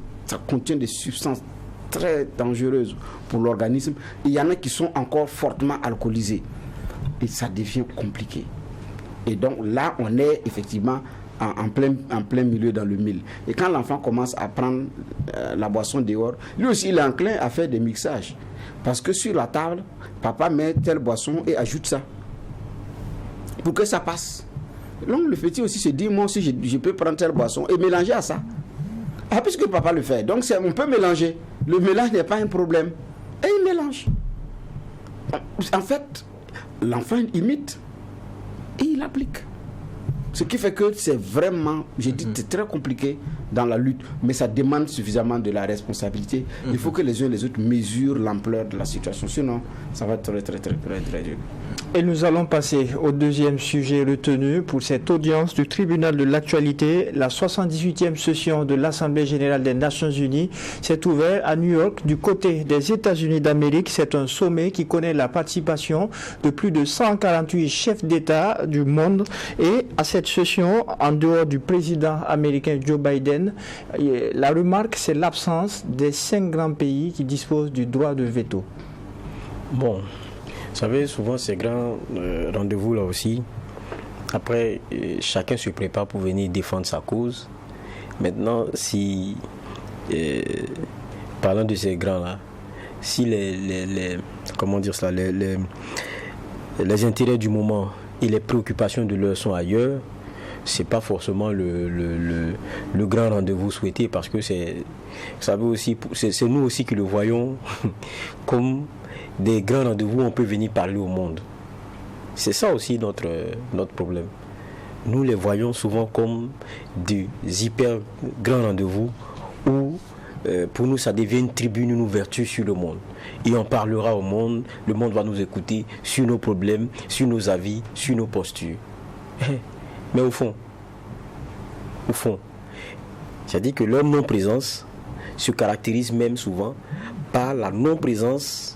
contient des substances très dangereuses pour l'organisme, il y en a qui sont encore fortement alcoolisées. Et ça devient compliqué. Et donc là, on est effectivement en plein milieu dans le mille. Et quand l'enfant commence à prendre la boisson dehors, lui aussi, il est enclin à faire des mixages. Parce que sur la table, papa met telle boisson et ajoute ça. Pour que ça passe. Donc le petit aussi se dit, moi aussi, je peux prendre telle boisson et mélanger à ça. Ah, puisque papa le fait. Donc on peut mélanger. Le mélange n'est pas un problème. Et il mélange. En fait, l'enfant imite et il applique. Ce qui fait que c'est vraiment, j'ai dit, c'est très compliqué dans la lutte, mais ça demande suffisamment de la responsabilité. Il faut que les uns et les autres mesurent l'ampleur de la situation. Sinon, ça va être très, très, très, très, très dur. Et nous allons passer au deuxième sujet retenu pour cette audience du tribunal de l'actualité. La 78e session de l'Assemblée générale des Nations unies s'est ouverte à New York du côté des États-Unis d'Amérique. C'est un sommet qui connaît la participation de plus de 148 chefs d'État du monde. Et à cette session, en dehors du président américain Joe Biden, la remarque, c'est l'absence des 5 grands pays qui disposent du droit de veto. Bon. Vous savez, souvent ces grands rendez-vous là aussi, après chacun se prépare pour venir défendre sa cause. Maintenant, si, parlant de ces grands là, si comment dire cela, les intérêts du moment et les préoccupations de l'heure sont ailleurs, c'est pas forcément le grand rendez-vous souhaité, parce que c'est, vous savez aussi, c'est nous aussi qui le voyons comme des grands rendez-vous, on peut venir parler au monde. C'est ça aussi notre problème. Nous les voyons souvent comme des hyper grands rendez-vous où pour nous ça devient une tribune, une ouverture sur le monde. Et on parlera au monde, le monde va nous écouter sur nos problèmes, sur nos avis, sur nos postures. Mais au fond, c'est-à-dire que leur non-présence se caractérise même souvent par la non-présence,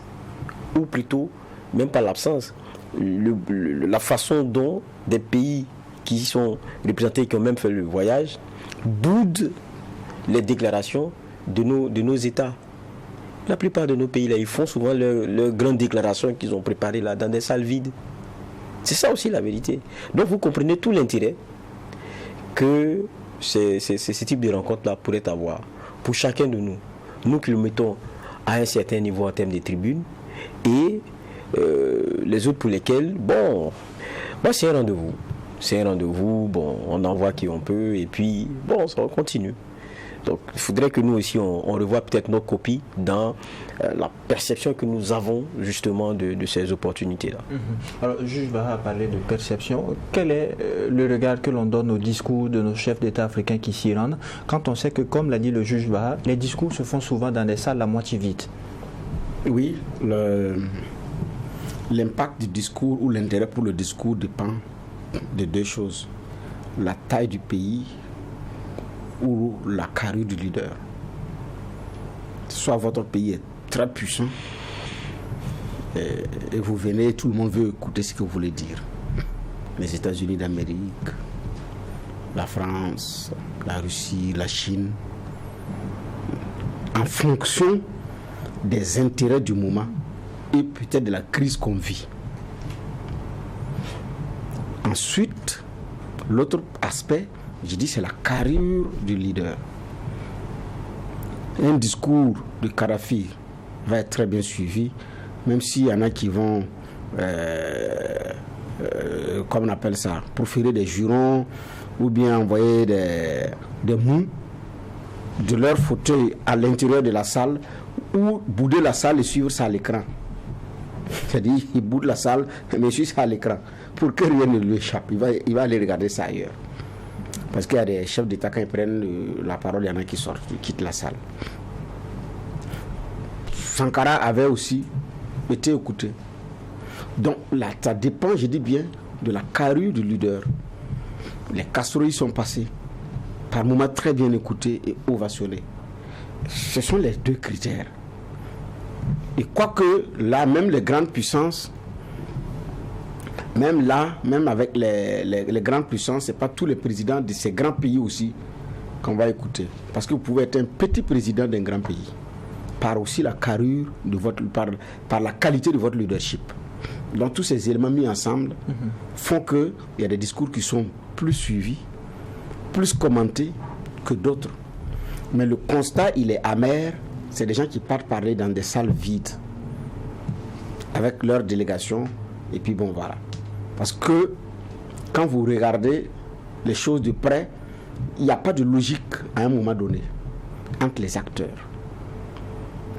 ou plutôt même par l'absence, la façon dont des pays qui sont représentés, qui ont même fait le voyage, boudent les déclarations de nos États. La plupart de nos pays là, ils font souvent leurs grandes déclarations qu'ils ont préparées là dans des salles vides. C'est ça aussi la vérité. Donc vous comprenez tout l'intérêt que ce type de rencontre là pourrait avoir pour chacun de nous qui le mettons à un certain niveau en termes de tribunes, et les autres pour lesquels, c'est un rendez-vous. C'est un rendez-vous, on envoie qui on peut, et puis, ça continue. Donc, il faudrait que nous aussi, on revoie peut-être nos copies dans la perception que nous avons, justement, de ces opportunités-là. Alors, le juge va parler de perception. Quel est le regard que l'on donne au discours de nos chefs d'État africains qui s'y rendent, quand on sait que, comme l'a dit le juge Baha, les discours se font souvent dans des salles à moitié vides? Oui, l'impact du discours ou l'intérêt pour le discours dépend de deux choses. La taille du pays ou la carrure du leader. Soit votre pays est très puissant et vous venez, tout le monde veut écouter ce que vous voulez dire. Les États-Unis d'Amérique, la France, la Russie, la Chine, en fonction des intérêts du moment et peut-être de la crise qu'on vit. Ensuite, l'autre aspect, je dis, c'est la carrure du leader. Un discours de Kadhafi va être très bien suivi, même s'il y en a qui vont, comme on appelle ça, proférer des jurons ou bien envoyer des mots de leur fauteuil à l'intérieur de la salle, ou bouder la salle et suivre ça à l'écran. C'est-à-dire, il boude la salle, mais juste à l'écran, pour que rien ne lui échappe. Il va aller regarder ça ailleurs. Parce qu'il y a des chefs d'État, quand ils prennent la parole, il y en a qui sortent, qui quittent la salle. Sankara avait aussi été écouté. Donc là, ça dépend, je dis bien, de la carrure du leader. Les casseroles sont passés, par moments très bien écoutés et ovationnés. Ce sont les deux critères. Et quoique là, même les grandes puissances, même avec les grandes puissances, ce n'est pas tous les présidents de ces grands pays aussi qu'on va écouter. Parce que vous pouvez être un petit président d'un grand pays, par aussi la carrure de votre, par la qualité de votre leadership. Donc tous ces éléments mis ensemble font qu'il y a des discours qui sont plus suivis, plus commentés que d'autres. Mais le constat, il est amer. C'est des gens qui partent parler dans des salles vides avec leur délégation. Et puis bon, voilà. Parce que quand vous regardez les choses de près, il n'y a pas de logique à un moment donné entre les acteurs.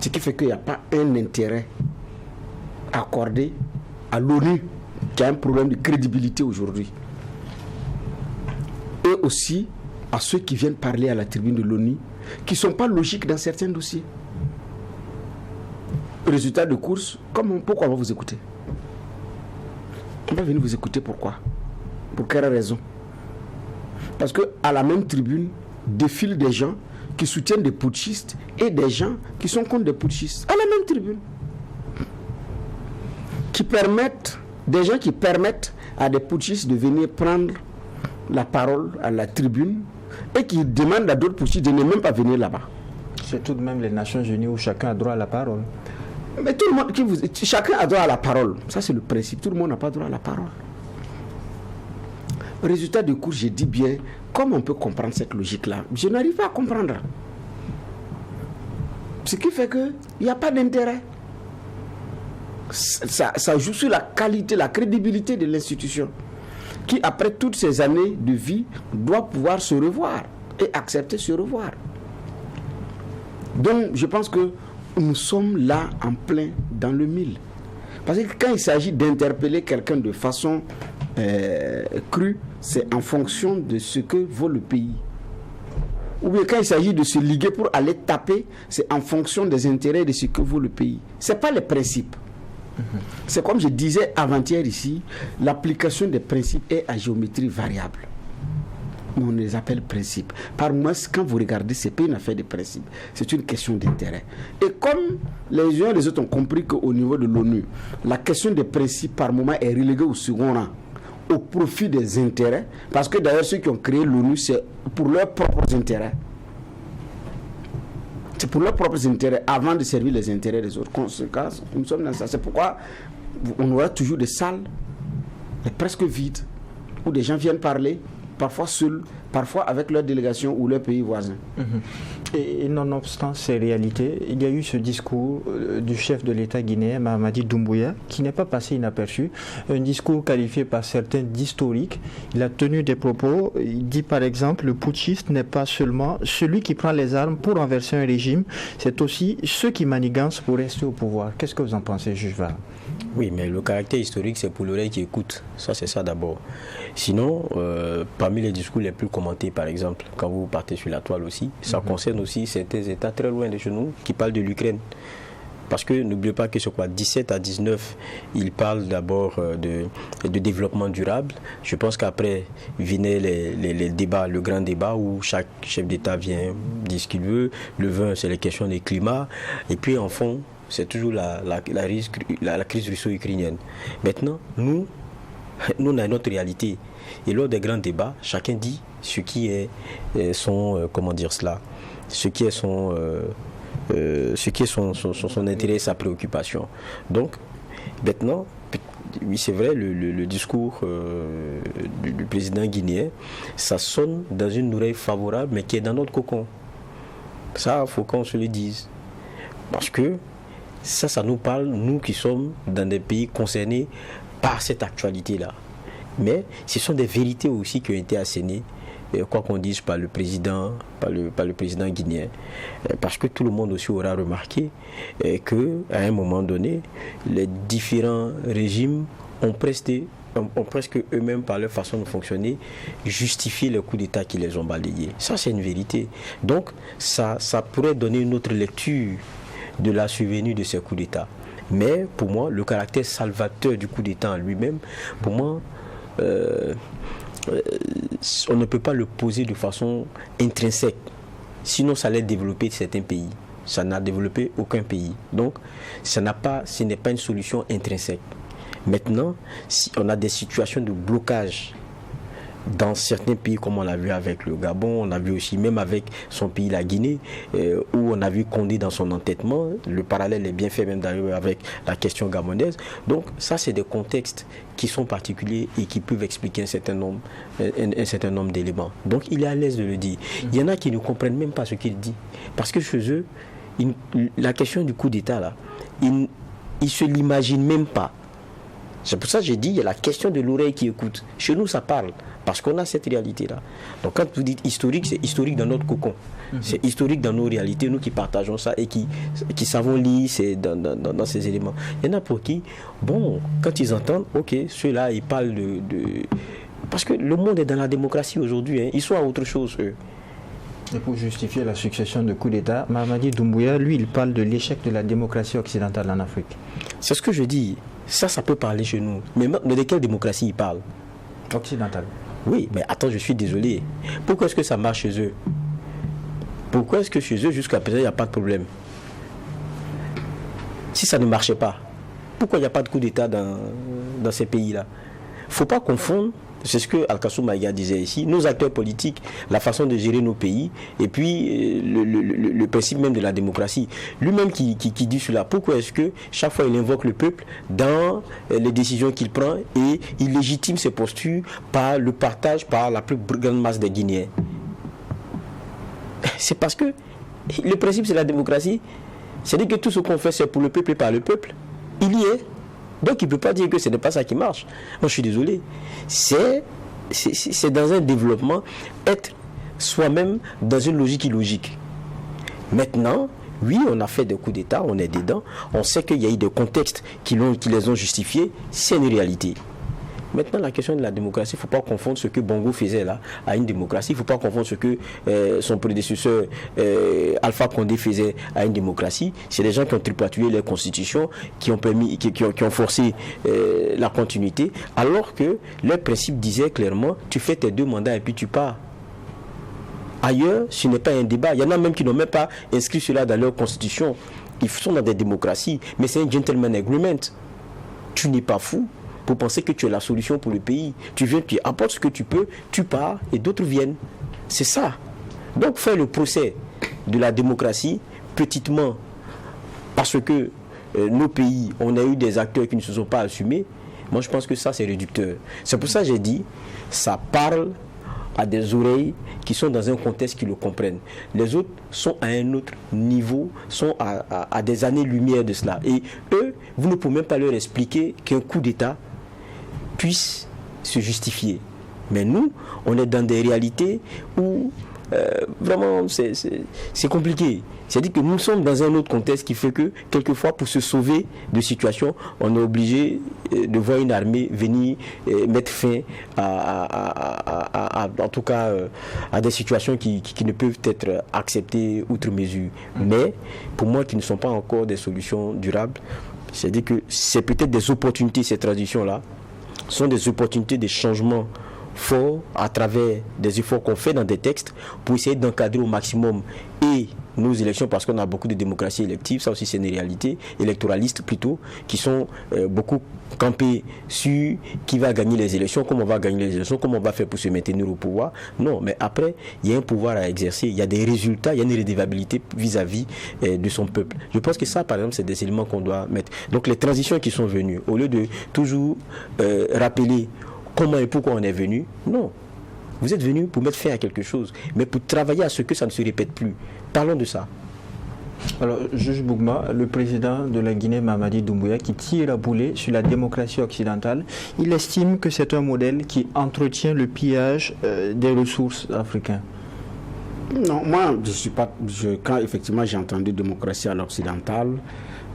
Ce qui fait qu'il n'y a pas un intérêt accordé à l'ONU qui a un problème de crédibilité aujourd'hui. Et aussi à ceux qui viennent parler à la tribune de l'ONU qui ne sont pas logiques dans certains dossiers. Résultat de course, pourquoi on va vous écouter? On va venir vous écouter pourquoi? Pour quelle raison? Parce qu'à la même tribune défilent des gens qui soutiennent des putschistes et des gens qui sont contre des putschistes. À la même tribune. Des gens qui permettent à des putschistes de venir prendre la parole à la tribune et qui demandent à d'autres putschistes de ne même pas venir là-bas. C'est tout de même les Nations Unies où chacun a droit à la parole. Mais tout le monde, chacun a droit à la parole. Ça, c'est le principe. Tout le monde n'a pas droit à la parole. Résultat du cours, j'ai dit bien, comment on peut comprendre cette logique-là? Je n'arrive pas à comprendre. Ce qui fait qu'il n'y a pas d'intérêt. Ça joue sur la qualité, la crédibilité de l'institution, qui, après toutes ces années de vie, doit pouvoir se revoir et accepter se revoir. Donc, je pense que nous sommes là en plein dans le mille. Parce que quand il s'agit d'interpeller quelqu'un de façon crue, c'est en fonction de ce que vaut le pays. Ou bien quand il s'agit de se liguer pour aller taper, c'est en fonction des intérêts de ce que vaut le pays. Ce n'est pas les principes. C'est comme je disais avant-hier ici, l'application des principes est à géométrie variable. Mais on les appelle principes. Par moi, quand vous regardez, ce n'est pas une affaire de principes, c'est une question d'intérêt. Et comme les uns et les autres ont compris qu'au niveau de l'ONU, la question des principes par moment est reléguée au second rang, au profit des intérêts, parce que d'ailleurs ceux qui ont créé l'ONU, c'est pour leurs propres intérêts. C'est pour leurs propres intérêts avant de servir les intérêts des autres. Conséquence, nous sommes dans ça. C'est pourquoi on aura toujours des salles presque vides où des gens viennent parler, parfois seuls, parfois avec leur délégation ou leur pays voisin. Et nonobstant ces réalités, il y a eu ce discours du chef de l'État guinéen, Mamadi Doumbouya, qui n'est pas passé inaperçu. Un discours qualifié par certains d'historique. Il a tenu des propos. Il dit par exemple, le putschiste n'est pas seulement celui qui prend les armes pour renverser un régime, c'est aussi ceux qui manigancent pour rester au pouvoir. Qu'est-ce que vous en pensez, juge Vara? Oui, mais le caractère historique, c'est pour l'oreille qui écoute. Ça, c'est ça d'abord. Sinon, parmi les discours les plus commentés, par exemple, quand vous partez sur la toile aussi, ça concerne aussi certains États très loin de chez nous qui parlent de l'Ukraine. Parce que n'oubliez pas que sur 17 à 19, ils parlent d'abord de développement durable. Je pense qu'après venaient les débats, le grand débat où chaque chef d'État vient dire ce qu'il veut. Le 20, c'est les questions du climat. Et puis en fond, c'est toujours la crise russo-ukrainienne. Maintenant, nous, on a notre réalité. Et lors des grands débats, chacun dit ce qui est son intérêt, sa préoccupation. Donc, maintenant, oui, c'est vrai, le discours du président guinéen, ça sonne dans une oreille favorable, mais qui est dans notre cocon. Ça, il faut qu'on se le dise. Parce que ça nous parle, nous qui sommes dans des pays concernés par cette actualité-là. Mais ce sont des vérités aussi qui ont été assénées quoi qu'on dise par le président guinéen. Parce que tout le monde aussi aura remarqué qu'à un moment donné, les différents régimes ont presque eux-mêmes, par leur façon de fonctionner, justifié les coups d'État qui les ont balayés. Ça, c'est une vérité. Donc, ça pourrait donner une autre lecture de la survenue de ces coups d'État. Mais pour moi, le caractère salvateur du coup d'État en lui-même, pour moi, on ne peut pas le poser de façon intrinsèque. Sinon, ça allait développer certains pays. Ça n'a développé aucun pays. Donc, ce n'est pas une solution intrinsèque. Maintenant, si on a des situations de blocage dans certains pays, comme on l'a vu avec le Gabon, on a vu aussi même avec son pays, la Guinée, où on a vu Condé dans son entêtement. Le parallèle est bien fait même d'ailleurs avec la question gabonaise. Donc ça, c'est des contextes qui sont particuliers et qui peuvent expliquer un certain nombre d'éléments. Donc il est à l'aise de le dire. Il y en a qui ne comprennent même pas ce qu'il dit. Parce que chez eux, la question du coup d'État, là, ils ne se l'imaginent même pas. C'est pour ça que j'ai dit, il y a la question de l'oreille qui écoute. Chez nous, ça parle, parce qu'on a cette réalité-là. Donc quand vous dites historique, c'est historique dans notre cocon. C'est historique dans nos réalités, nous qui partageons ça et qui savons lire dans ces éléments. Il y en a pour qui, bon, quand ils entendent, ok, ceux-là, ils parlent de... Parce que le monde est dans la démocratie aujourd'hui, hein. Ils sont à autre chose, eux. Et pour justifier la succession de coups d'État, Mamadi Doumbouya, lui, il parle de l'échec de la démocratie occidentale en Afrique. C'est ce que je dis. Ça peut parler chez nous. Mais de quelle démocratie il parle? Occidentale. Oui, mais attends, je suis désolé. Pourquoi est-ce que ça marche chez eux? Pourquoi est-ce que chez eux, jusqu'à présent, il n'y a pas de problème? Si ça ne marchait pas, pourquoi il n'y a pas de coup d'État dans ces pays-là? Il ne faut pas confondre. C'est ce que Al-Kassoum Maïga disait ici, nos acteurs politiques, la façon de gérer nos pays, et puis le principe même de la démocratie. Lui-même qui dit cela, pourquoi est-ce que chaque fois il invoque le peuple dans les décisions qu'il prend et il légitime ses postures par le partage par la plus grande masse des Guinéens? C'est parce que le principe c'est la démocratie, c'est-à-dire que tout ce qu'on fait c'est pour le peuple et par le peuple. Il y est. Donc il ne peut pas dire que ce n'est pas ça qui marche. Moi je suis désolé. C'est dans un développement, être soi-même dans une logique illogique. Maintenant, oui, on a fait des coups d'État, on est dedans, on sait qu'il y a eu des contextes qui les ont justifiés, c'est une réalité. Maintenant, la question de la démocratie, il ne faut pas confondre ce que Bongo faisait là à une démocratie. Il ne faut pas confondre ce que son prédécesseur Alpha Condé faisait à une démocratie. C'est des gens qui ont tripatouillé les constitutions, qui ont forcé la continuité, alors que leur principe disait clairement, tu fais tes 2 mandats et puis tu pars. Ailleurs, ce n'est pas un débat. Il y en a même qui n'ont même pas inscrit cela dans leur constitution. Ils sont dans des démocraties, mais c'est un gentleman agreement. Tu n'es pas fou pour penser que tu es la solution pour le pays. Tu viens, tu apportes ce que tu peux, tu pars et d'autres viennent. C'est ça. Donc faire le procès de la démocratie petitement parce que nos pays, on a eu des acteurs qui ne se sont pas assumés, moi je pense que ça c'est réducteur. C'est pour ça que j'ai dit, ça parle à des oreilles qui sont dans un contexte qui le comprennent. Les autres sont à un autre niveau, sont à des années-lumière de cela. Et eux, vous ne pouvez même pas leur expliquer qu'un coup d'État puisse se justifier. Mais nous, on est dans des réalités où vraiment c'est compliqué. C'est-à-dire que nous sommes dans un autre contexte qui fait que quelquefois pour se sauver de situations, on est obligé de voir une armée venir mettre fin en tout cas à des situations qui ne peuvent être acceptées outre mesure. Mais pour moi qui ne sont pas encore des solutions durables, c'est-à-dire que c'est peut-être des opportunités, ces transitions-là sont des opportunités de changement fort à travers des efforts qu'on fait dans des textes pour essayer d'encadrer au maximum et nos élections, parce qu'on a beaucoup de démocratie élective, ça aussi c'est une réalité, électoralistes plutôt, qui sont beaucoup campés sur qui va gagner les élections, comment on va gagner les élections, comment on va faire pour se maintenir au pouvoir. Non, mais après, il y a un pouvoir à exercer, il y a des résultats, il y a une redevabilité vis-à-vis de son peuple. Je pense que ça, par exemple, c'est des éléments qu'on doit mettre. Donc les transitions qui sont venues, au lieu de toujours rappeler comment et pourquoi on est venu, non. Vous êtes venu pour mettre fin à quelque chose, mais pour travailler à ce que ça ne se répète plus. Parlons de ça. Alors, juge Bougma, le président de la Guinée, Mamadi Doumbouya, qui tire à boulet sur la démocratie occidentale, il estime que c'est un modèle qui entretient le pillage des ressources africaines. Non, moi, je suis pas. Quand effectivement j'ai entendu démocratie à l'occidentale,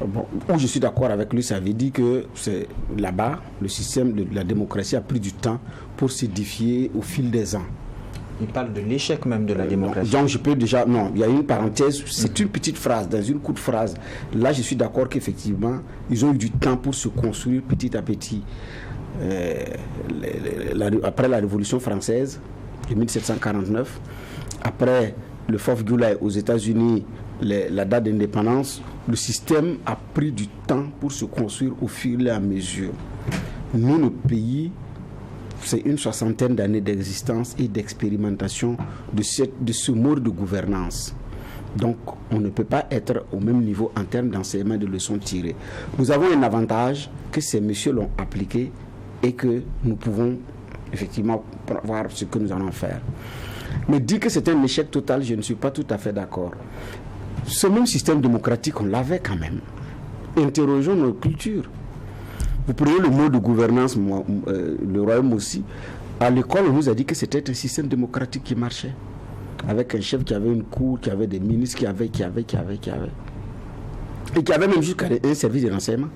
où je suis d'accord avec lui, ça veut dire que c'est là-bas, le système de la démocratie a pris du temps pour s'édifier au fil des ans. Il parle de l'échec même de la démocratie. Donc je peux déjà... Non, il y a une parenthèse, c'est une petite phrase, dans une courte phrase. Là, je suis d'accord qu'effectivement, ils ont eu du temps pour se construire petit à petit. Après la Révolution française de 1749, après le Fofgula aux États-Unis, la date d'indépendance, le système a pris du temps pour se construire au fil et à mesure. Nous, notre pays, c'est une 60aine d'années d'existence et d'expérimentation de ce mode de gouvernance. Donc, on ne peut pas être au même niveau en termes d'enseignement et de leçons tirées. Nous avons un avantage que ces messieurs l'ont appliqué et que nous pouvons effectivement voir ce que nous allons faire. Mais dire que c'est un échec total, je ne suis pas tout à fait d'accord. Ce même système démocratique, on l'avait quand même. Interrogeons nos cultures. Vous prenez le mot de gouvernance, le royaume aussi. À l'école, on nous a dit que c'était un système démocratique qui marchait. Avec un chef qui avait une cour, qui avait des ministres, qui avait. Et qui avait même jusqu'à un service de renseignement.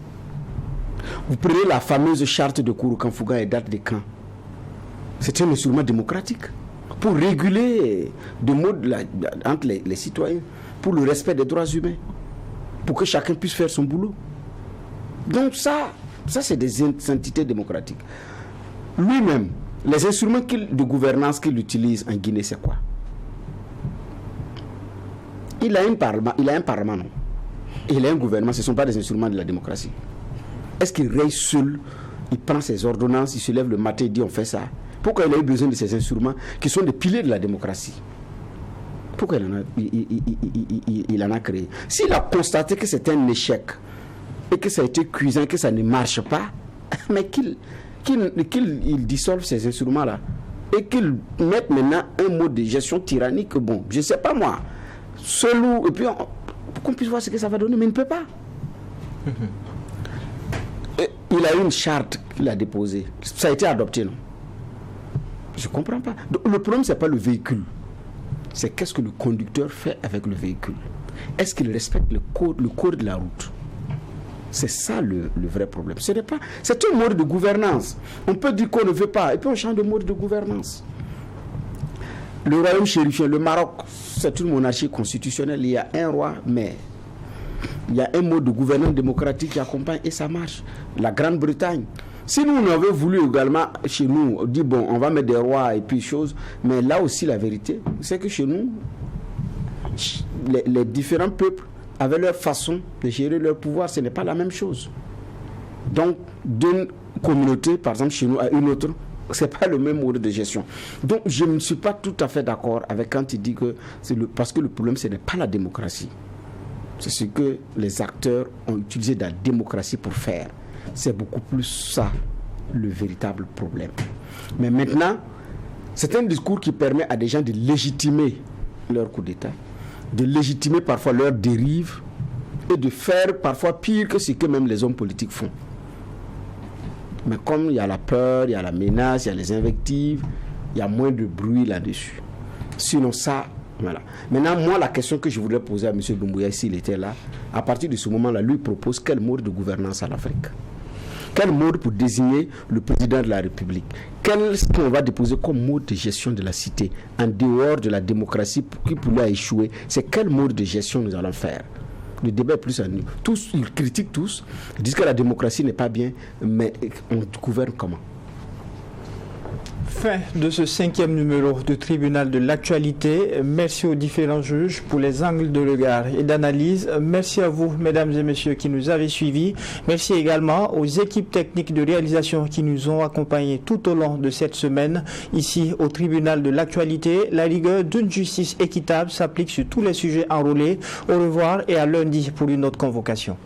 Vous prenez la fameuse charte de Kouroukanfouga et date des camps. C'est un instrument démocratique pour réguler des modes entre les citoyens, pour le respect des droits humains, pour que chacun puisse faire son boulot. Donc ça c'est des entités démocratiques. Lui-même, les instruments de gouvernance qu'il utilise en Guinée, c'est quoi? Il a un parlement, non? Il a un gouvernement, ce ne sont pas des instruments de la démocratie. Est-ce qu'il règne seul, il prend ses ordonnances, il se lève le matin et dit on fait ça? Pourquoi il a eu besoin de ces instruments qui sont des piliers de la démocratie? Pourquoi il en a créé? S'il a constaté que c'est un échec et que ça a été cuisant, que ça ne marche pas, mais qu'il dissolve ces instruments-là et qu'il mette maintenant un mode de gestion tyrannique, bon, je ne sais pas moi, seul ou, et puis pour qu'on puisse voir ce que ça va donner, mais il ne peut pas. Et il a une charte qu'il a déposée, ça a été adopté, non? Je ne comprends pas. Donc, le problème, ce n'est pas le véhicule. C'est qu'est-ce que le conducteur fait avec le véhicule. Est-ce qu'il respecte le code de la route? C'est ça le vrai problème. C'est un mode de gouvernance. On peut dire qu'on ne veut pas, et puis on change de mode de gouvernance. Le royaume chérifien, le Maroc, c'est une monarchie constitutionnelle. Il y a un roi, mais il y a un mode de gouvernance démocratique qui accompagne et ça marche. La Grande-Bretagne. Si nous, on avait voulu également, chez nous, on dit, bon, on va mettre des rois et puis choses, mais là aussi, la vérité, c'est que chez nous, les différents peuples avaient leur façon de gérer leur pouvoir, ce n'est pas la même chose. Donc, d'une communauté, par exemple, chez nous, à une autre, ce n'est pas le même mode de gestion. Donc, je ne suis pas tout à fait d'accord avec quand il dit que parce que le problème, ce n'est pas la démocratie. C'est ce que les acteurs ont utilisé la démocratie pour faire. C'est beaucoup plus ça, le véritable problème. Mais maintenant, c'est un discours qui permet à des gens de légitimer leur coup d'État, de légitimer parfois leurs dérives et de faire parfois pire que ce que même les hommes politiques font. Mais comme il y a la peur, il y a la menace, il y a les invectives, il y a moins de bruit là-dessus. Sinon ça, voilà. Maintenant, moi, la question que je voudrais poser à M. Doumbouya, s'il était là, à partir de ce moment-là, lui propose quel mode de gouvernance à l'Afrique? Quel mode pour désigner le président de la République? Qu'est-ce qu'on va déposer comme mode de gestion de la cité en dehors de la démocratie qui pour lui a échoué? C'est quel mode de gestion nous allons faire? Le débat est plus à nous. Tous, ils critiquent tous, ils disent que la démocratie n'est pas bien, mais on gouverne comment? Fin de ce 5e numéro du tribunal de l'actualité. Merci aux différents juges pour les angles de regard et d'analyse. Merci à vous, mesdames et messieurs, qui nous avez suivis. Merci également aux équipes techniques de réalisation qui nous ont accompagnés tout au long de cette semaine. Ici, au tribunal de l'actualité, la rigueur d'une justice équitable s'applique sur tous les sujets enrôlés. Au revoir et à lundi pour une autre convocation.